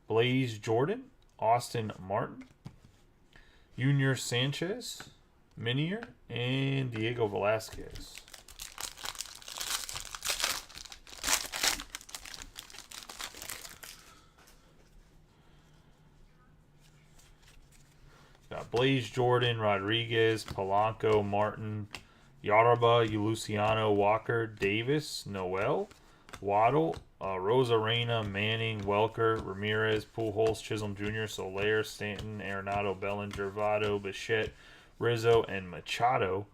Blaze Jordan, Austin Martin, Junior Sanchez, Minier, and Diego Velasquez. Got Blaze Jordan, Rodriguez, Polanco, Martin, Yaraba, Luciano, Walker, Davis, Noel, Waddle, Rosarena, Manning, Welker, Ramirez, Pujols, Chisholm Jr., Soler, Stanton, Arenado, Bellinger, Votto, Bichette, Rizzo, and Machado.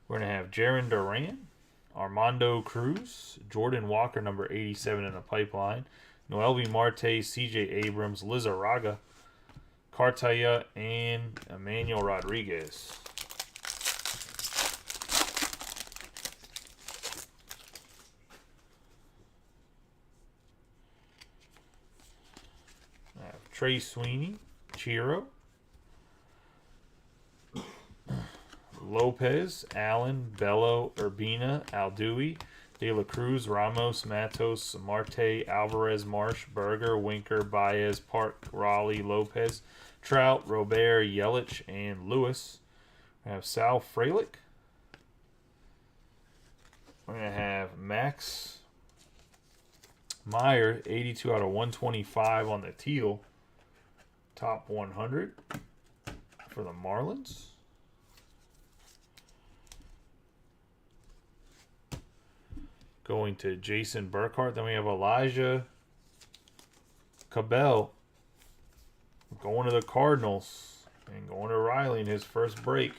We're going to have Jaron Duran, Armando Cruz, Jordan Walker, number 87 in the pipeline, Noelvi Marte, CJ Abrams, Lizarraga, Cartaya, and Emmanuel Rodriguez. I have Trey Sweeney, Chiro, Lopez, Allen, Bello, Urbina, Alduy, De La Cruz, Ramos, Matos, Marte, Alvarez, Marsh, Berger, Winker, Baez, Park, Raleigh, Lopez, Trout, Robert, Yelich, and Lewis. We have Sal Frelick. We're going to have Max Meyer, 82 out of 125 on the teal. Top 100 for the Marlins. Going to Jason Burkhart. Then we have Elijah Cabell going to the Cardinals and going to Riley in his first break.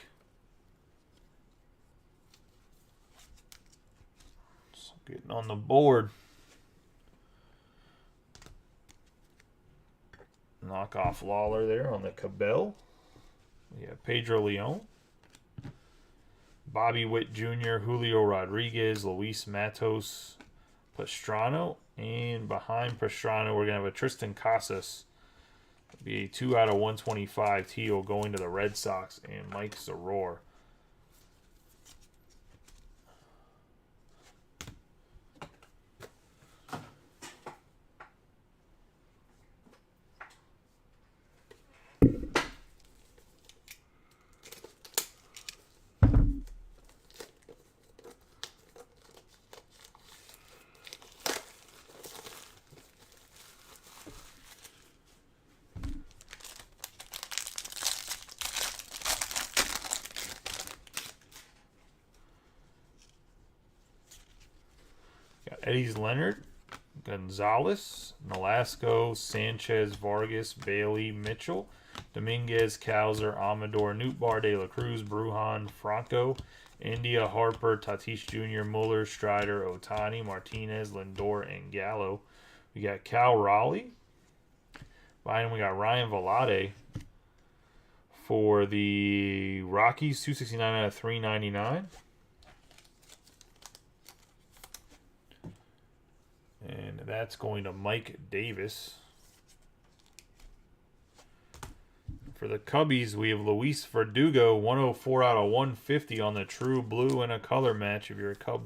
So getting on the board. Knock off Lawler there on the Cabell. We have Pedro Leon, Bobby Witt Jr., Julio Rodriguez, Luis Matos, Pastrana, and behind Pastrana we're going to have a Tristan Casas. It'll be a 2 out of 125 teal going to the Red Sox, and Mike Zaror. Eddie's Leonard, Gonzalez, Nolasco, Sanchez, Vargas, Bailey, Mitchell, Dominguez, Cowser, Amador, Nootbaar, De La Cruz, Brujan, Franco, India, Harper, Tatis Jr., Muller, Strider, Otani, Martinez, Lindor, and Gallo. We got Cal Raleigh. Behind him we got Ryan Velade for the Rockies, 269 out of 399. And that's going to Mike Davis. For the Cubbies, we have Luis Verdugo, 104 out of 150 on the true blue in a color match if you're a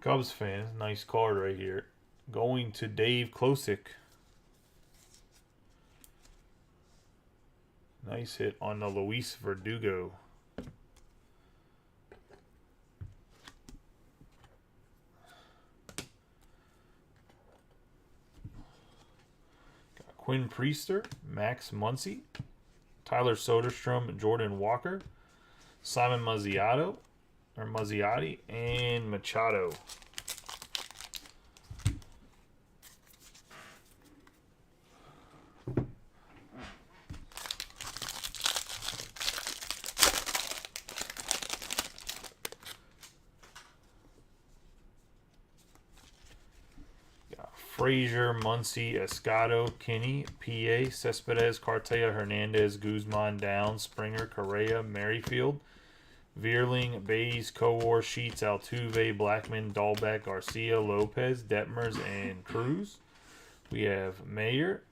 Cubs fan. Nice card right here. Going to Dave Klosick. Nice hit on the Luis Verdugo. Quinn Priester, Max Muncy, Tyler Soderstrom, Jordan Walker, Simon Mazziotti, and Machado. Frazier, Muncy, Escado, Kinney, PA, Cespedes, Cartaya, Hernandez, Guzman, Downs, Springer, Correa, Merrifield, Vierling, Bays, Kowar, Sheets, Altuve, Blackman, Dahlbeck, Garcia, Lopez, Detmers, and Cruz. We have Mayer,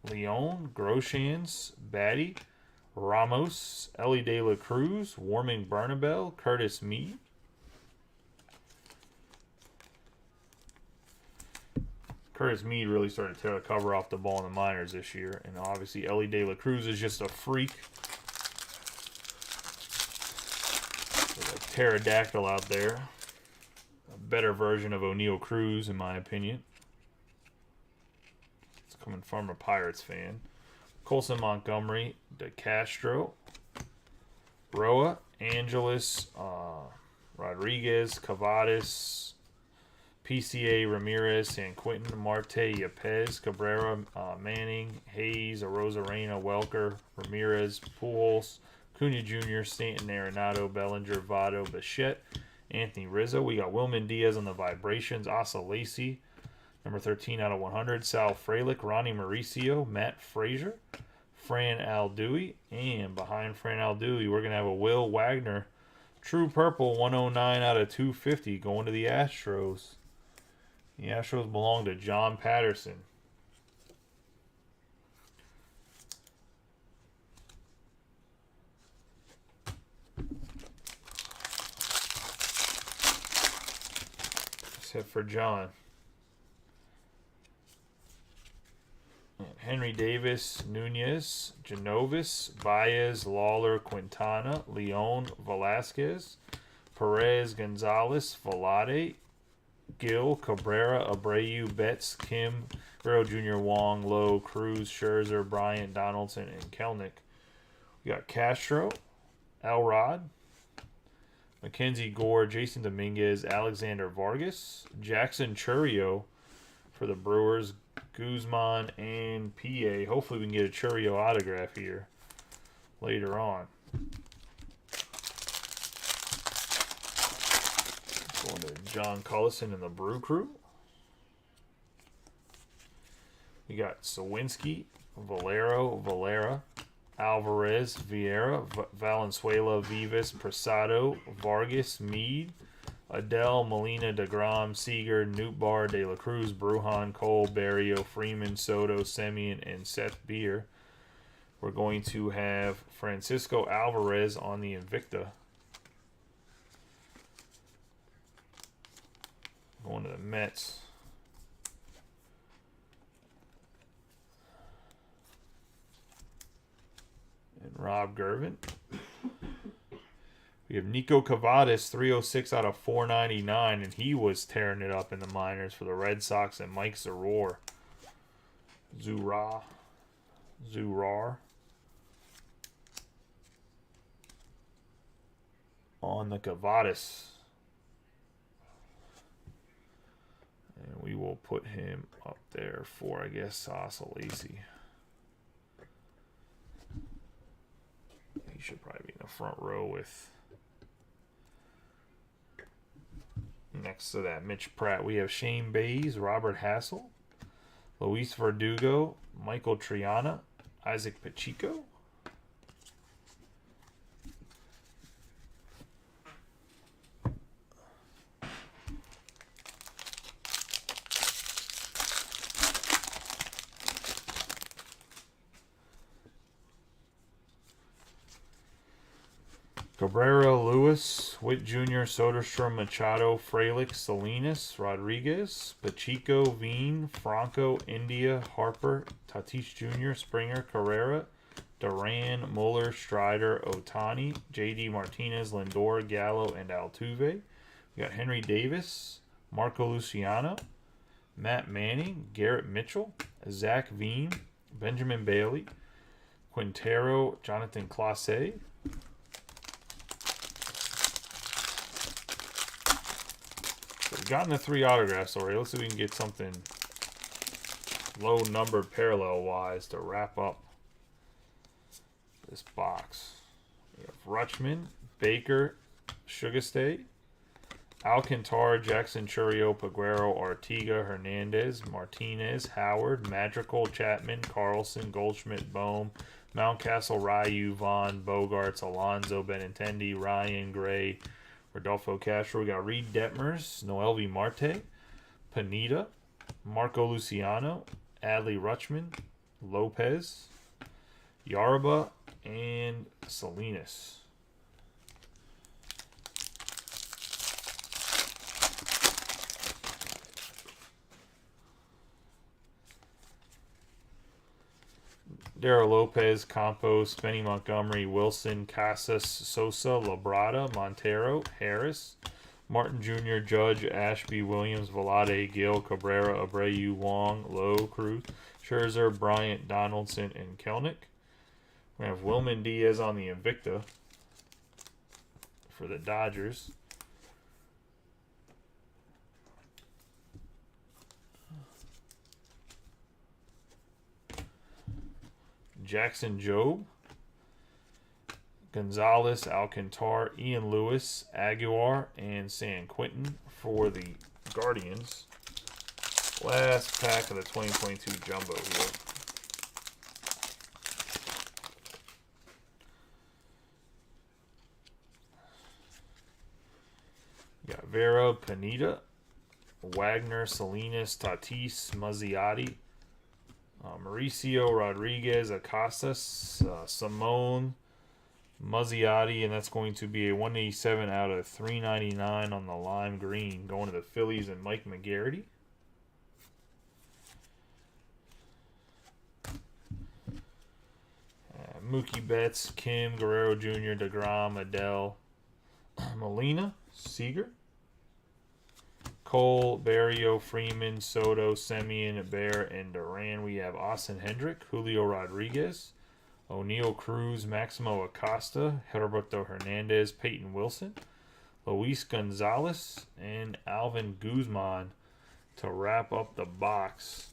Leon, Groshans, Batty, Ramos, Ellie De La Cruz, Warming Bernabel, Curtis Mead. Curtis Mead really started to tear the cover off the ball in the minors this year. And obviously, Ellie De La Cruz is just a freak. There's a pterodactyl out there. A better version of O'Neal Cruz, in my opinion. It's coming from a Pirates fan. Colson Montgomery, De Castro, Roa, Angeles, Rodriguez, Cavadas, PCA, Ramirez, San Quentin, Marte, Yepez, Cabrera, Manning, Hayes, Arozarena, Welker, Ramirez, Pujols, Cunha Jr., Stanton, Arenado, Bellinger, Votto, Bichette, Anthony Rizzo. We got Wilman Diaz on the vibrations, Asa Lacy, number 13 out of 100, Sal Frelick, Ronnie Mauricio, Matt Frazier, Fran Aldui, and behind Fran Aldui, we're going to have a Will Wagner, True Purple, 109 out of 250, going to the Astros. The Astros belong to John Patterson. Except for John. And Henry Davis, Nunez, Genovis, Baez, Lawler, Quintana, Leon, Velasquez, Perez, Gonzalez, Velade, Gill, Cabrera, Abreu, Betts, Kim, Guerrero Jr., Wong, Lowe, Cruz, Scherzer, Bryant, Donaldson, and Kelnick. We got Castro, Elrod, Mackenzie Gore, Jason Dominguez, Alexander Vargas, Jackson Churio for the Brewers, Guzman, and PA. Hopefully we can get a Churio autograph here later on. Going to John Cullison and the Brew Crew. We got Sawinski, Valero, Valera, Alvarez, Vieira, Valenzuela, Vivas, Prasado, Vargas, Meade, Adele, Molina, DeGrom, Seager, Nootbaar, De La Cruz, Brujan, Cole, Barrio, Freeman, Soto, Semien, and Seth Beer. We're going to have Francisco Alvarez on the Invicta. Going to the Mets. And Rob Gervin. We have Nico Cavadas, 306 out of 499, and he was tearing it up in the minors for the Red Sox, and Mike Zurar on the Cavadas. And we will put him up there for, I guess, Sasa Lacy. He should probably be in the front row with... Next to that, Mitch Pratt. We have Shane Bays, Robert Hassel, Luis Verdugo, Michael Triana, Isaac Pacheco. Cabrera, Lewis, Witt Jr., Soderstrom, Machado, Frelick, Salinas, Rodriguez, Pacheco, Veen, Franco, India, Harper, Tatis Jr., Springer, Carrera, Duran, Muller, Strider, Otani, J.D. Martinez, Lindor, Gallo, and Altuve. We got Henry Davis, Marco Luciano, Matt Manning, Garrett Mitchell, Zach Veen, Benjamin Bailey, Quintero, Jonathan Clase. We've gotten the 3 autographs already. Let's see if we can get something low numbered parallel wise to wrap up this box. We have Rutschman, Baker, Sugastay, Alcantara, Jackson, Churio, Peguero, Artiga, Hernandez, Martinez, Howard, Madrigal, Chapman, Carlson, Goldschmidt, Bohm, Mountcastle, Ryu, Vaughn, Bogarts, Alonso, Benintendi, Ryan, Gray, Rodolfo Castro. We got Reed Detmers, Noelvi Marte, Pineda, Marco Luciano, Adley Rutschman, Lopez, Yarba, and Salinas. Darryl Lopez, Campos, Benny Montgomery, Wilson, Casas, Sosa, Labrada, Montero, Harris, Martin Jr., Judge, Ashby, Williams, Velade, Gill, Cabrera, Abreu, Wong, Lowe, Cruz, Scherzer, Bryant, Donaldson, and Kelnick. We have Wilman Diaz on the Invicta for the Dodgers. Jackson Jobe, Gonzalez, Alcantar, Ian Lewis, Aguilar, and San Quentin for the Guardians. Last pack of the 2022 Jumbo here. You got Vera, Pineda, Wagner, Salinas, Tatis, Mazziotti, Mauricio, Rodriguez, Acasas, Simone, Mazziotti, and that's going to be a 187 out of 399 on the lime green, going to the Phillies and Mike McGarity. Mookie Betts, Kim, Guerrero Jr., DeGrom, Adele, Molina, Seager, Cole, Barrio, Freeman, Soto, Semien, Bear, and Duran. We have Austin Hendrick, Julio Rodriguez, O'Neill Cruz, Maximo Acosta, Heriberto Hernandez, Peyton Wilson, Luis Gonzalez, and Alvin Guzman to wrap up the box.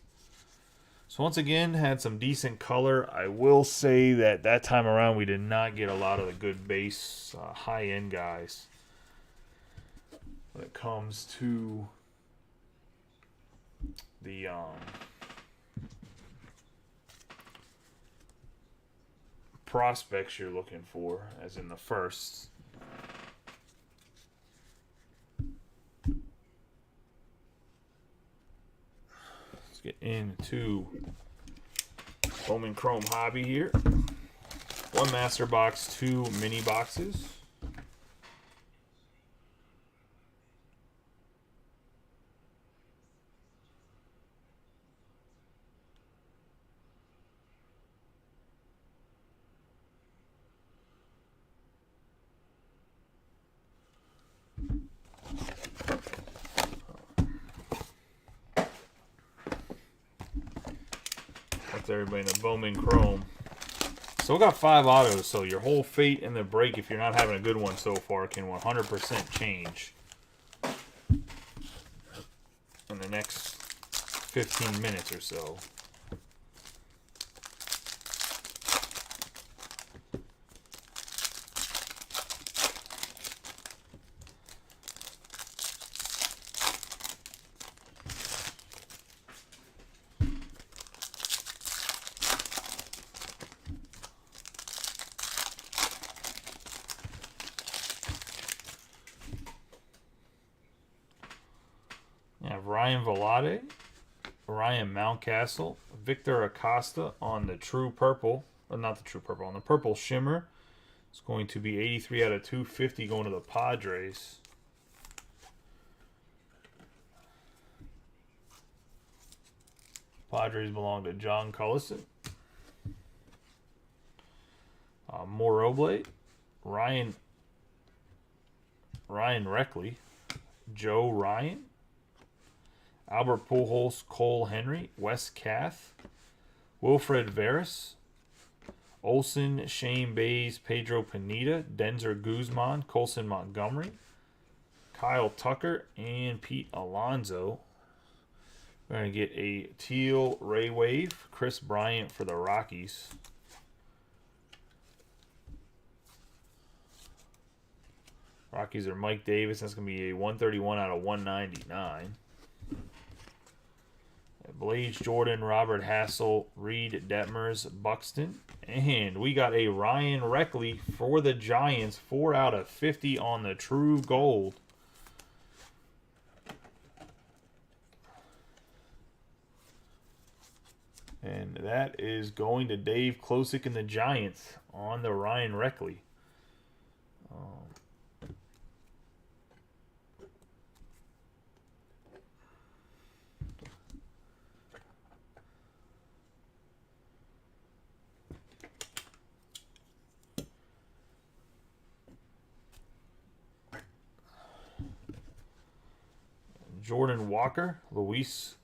So once again, had some decent color. I will say that time around we did not get a lot of the good base, high-end guys when it comes to the prospects you're looking for, as in the first. Let's get into Bowman Chrome Hobby here. One master box, two mini boxes. That's everybody in the Bowman Chrome. So we got 5 autos, so your whole fate in the break, if you're not having a good one so far, can 100% change in the next 15 minutes or so. You have Ryan Velade, Ryan Mountcastle, Victor Acosta on the True Purple, or not the True Purple, on the Purple Shimmer. It's going to be 83 out of 250 going to the Padres. Padres belong to John Cullison. Moroble, Ryan Reckley, Joe Ryan, Albert Pujols, Cole Henry, Wes Kath, Wilfred Veras, Olson, Shane Bays, Pedro Pineda, Denzer Guzman, Colson Montgomery, Kyle Tucker, and Pete Alonso. We're going to get a teal Ray Wave, Chris Bryant for the Rockies. Rockies are Mike Davis. That's going to be a 131 out of 199. Blaze Jordan, Robert Hassel, Reed Detmers, Buxton. And we got a Ryan Reckley for the Giants. 4 out of 50 on the True Gold. And that is going to Dave Klosick and the Giants on the Ryan Reckley. Jordan Walker, Luis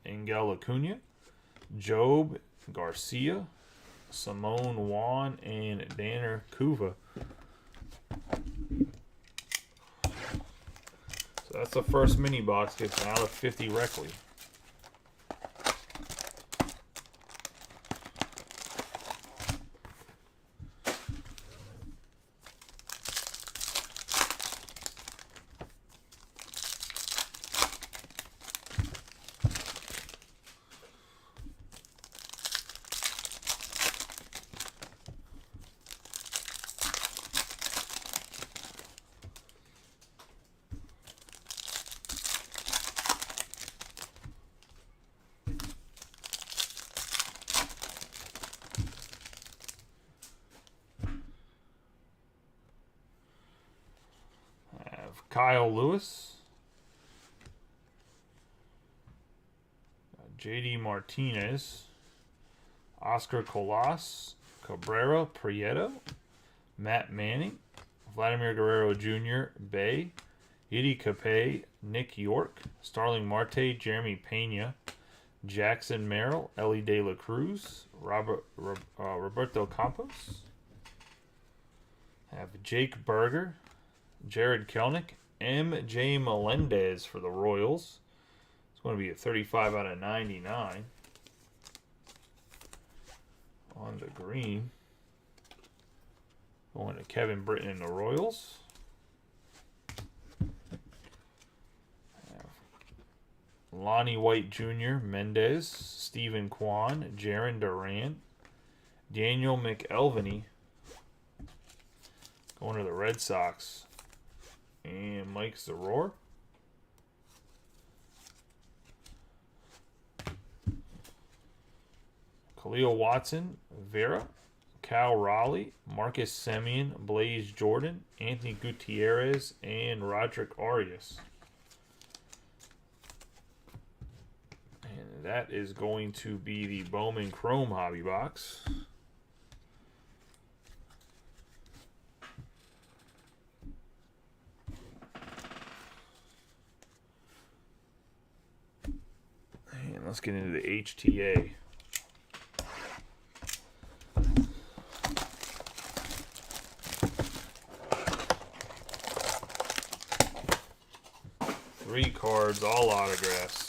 Angel Acuna, Job Garcia, Simone Juan, and Danner Kuva. So that's the first mini box. Gets out of 50 Reckley. Kyle Lewis, J.D. Martinez, Oscar Colas, Cabrera Prieto, Matt Manning, Vladimir Guerrero Jr., Bay, Edie Capay, Nick York, Starling Marte, Jeremy Pena, Jackson Merrill, Ellie De La Cruz, Roberto Campos. Have Jake Berger, Jared Kelnick, M.J. Melendez for the Royals. It's going to be a 35 out of 99 on the green. Going to Kevin Britton and the Royals. Lonnie White Jr., Mendez, Stephen Kwan, Jaron Duran, Daniel McElvany. Going to the Red Sox. And Mike Zaror. Khalil Watson, Vera, Cal Raleigh, Marcus Semien, Blaze Jordan, Anthony Gutierrez, and Roderick Arias. And that is going to be the Bowman Chrome Hobby Box. And let's get into the HTA. Three cards, all autographs.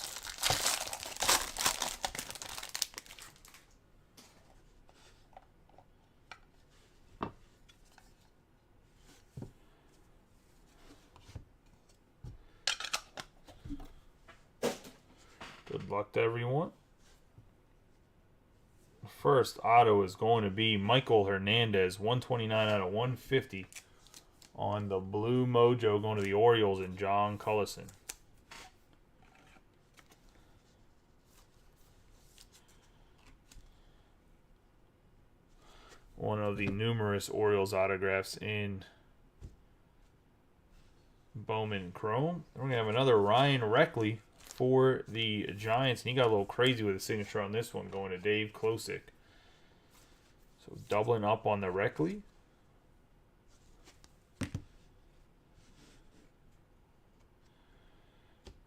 Good luck to everyone. First auto is going to be Michael Hernandez, 129 out of 150 on the Blue Mojo, going to the Orioles and John Cullison. One of the numerous Orioles autographs in Bowman Chrome. We're going to have another Ryan Reckley for the Giants. And he got a little crazy with the signature on this one, going to Dave Klosick. So doubling up on the Reckley.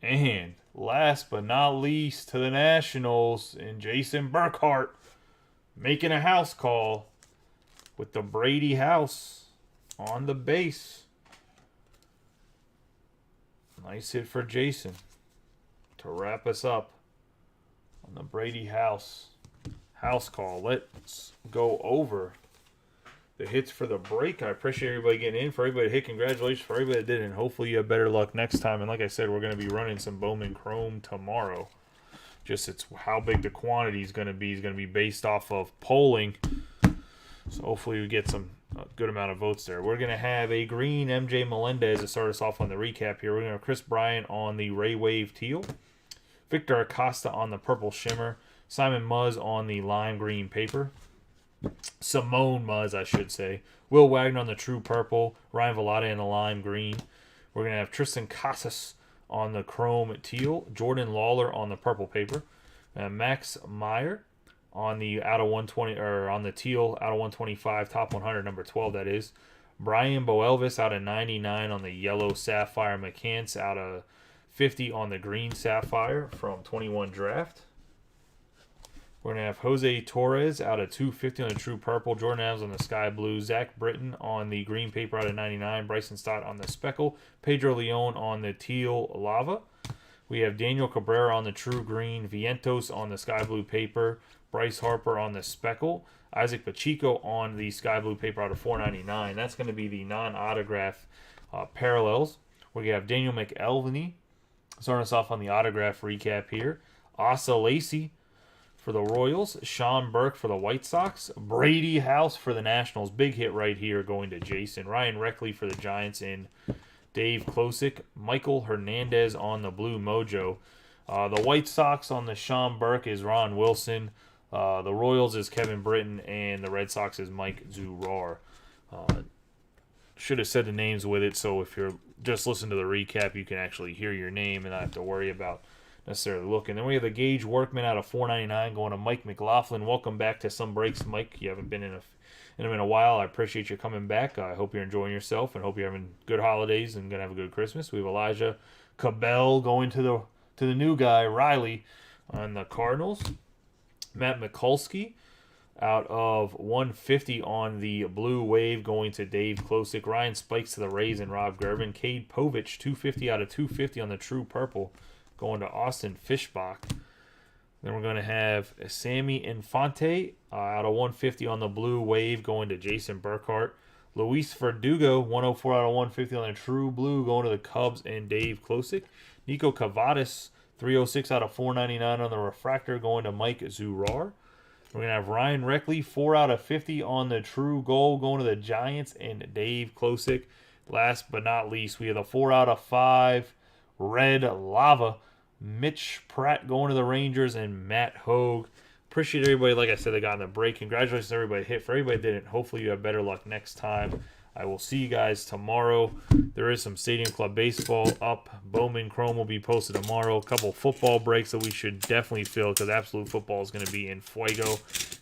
And last but not least to the Nationals, and Jason Burkhart making a house call with the Brady house on the base. Nice hit for Jason to wrap us up on the Brady house call. Let's go over the hits for the break. I appreciate everybody getting in. For everybody to hit, congratulations. For everybody that didn't, hopefully you have better luck next time. And like I said, we're going to be running some Bowman Chrome tomorrow. Just it's how big the quantity is going to be based off of polling. So hopefully we get some good amount of votes there. We're going to have a green MJ Melendez to start us off on the recap here. We're going to have Chris Bryant on the Ray Wave Teal. Victor Acosta on the Purple Shimmer. Simon Muzz on the Lime Green Paper. Simone Muzz, I should say. Will Wagner on the True Purple. Ryan Velada in the Lime Green. We're going to have Tristan Casas on the Chrome Teal. Jordan Lawler on the Purple Paper. Max Meyer on the out of 120 or on the Teal out of 125 top 100 number 12 that is. Brian Boelvis out of 99 on the Yellow Sapphire. McCants out of 50 on the Green Sapphire from 21 draft. We're going to have Jose Torres out of 250 on the True Purple. Jordan Adams on the Sky Blue. Zach Britton on the Green Paper out of 99. Bryson Stott on the Speckle. Pedro Leon on the Teal Lava. We have Daniel Cabrera on the True Green. Vientos on the Sky Blue Paper. Bryce Harper on the Speckle. Isaac Pacheco on the Sky Blue Paper out of 499. That's going to be the non-autograph parallels. We're going to have Daniel McElveny starting us off on the autograph recap here. Asa Lacy for the Royals. Sean Burke for the White Sox. Brady House for the Nationals. Big hit right here going to Jason. Ryan Reckley for the Giants and Dave Klosick. Michael Hernandez on the Blue Mojo. The White Sox on the Sean Burke is Ron Wilson. The Royals is Kevin Britton. And the Red Sox is Mike Zurar. Should have said the names with it, so if you're just listening to the recap, you can actually hear your name and not have to worry about necessarily looking. Then we have the Gage Workman out of 499 going to Mike McLaughlin. Welcome back to Some Breaks, Mike. You haven't been in a while. I appreciate you coming back. I hope you're enjoying yourself and hope you're having good holidays and gonna have a good Christmas. We have Elijah Cabell going to the new guy Riley on the Cardinals. Matt Mikulski out of 150 on the Blue Wave going to Dave Klosick. Ryan Spikes to the Rays and Rob Gervin. Cade Povich 250 out of 250 on the True Purple going to Austin Fishbach. Then we're going to have Sammy Infante out of 150 on the Blue Wave going to Jason Burkhart. Luis Verdugo 104 out of 150 on the True Blue going to the Cubs and Dave Klosick. Nico Cavadas 306 out of 499 on the Refractor going to Mike Zurar. We're going to have Ryan Reckley 4 out of 50 on the True Gold going to the Giants and Dave Klosick. Last but not least, we have the 4 out of 5 Red Lava. Mitch Pratt going to the Rangers and Matt Hogue. Appreciate everybody, like I said, that got in the break. Congratulations to everybody hit. For everybody that didn't, hopefully you have better luck next time. I will see you guys tomorrow. There is some Stadium Club baseball up. Bowman Chrome will be posted tomorrow. A couple football breaks that we should definitely fill because Absolute Football is going to be in fuego.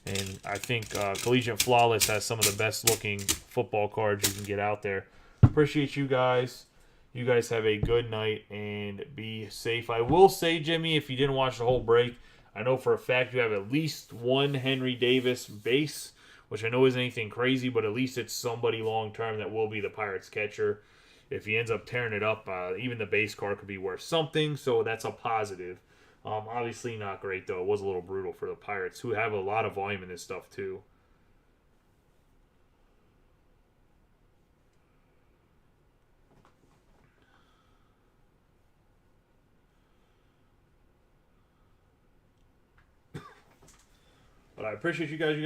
And I think Collegiate Flawless has some of the best looking football cards you can get out there. Appreciate you guys. You guys have a good night and be safe. I will say, Jimmy, if you didn't watch the whole break, I know for a fact you have at least one Henry Davis base, which I know isn't anything crazy, but at least it's somebody long-term that will be the Pirates catcher. If he ends up tearing it up, even the base card could be worth something, so that's a positive. Obviously not great, though. It was a little brutal for the Pirates, who have a lot of volume in this stuff, too. But I appreciate you guys.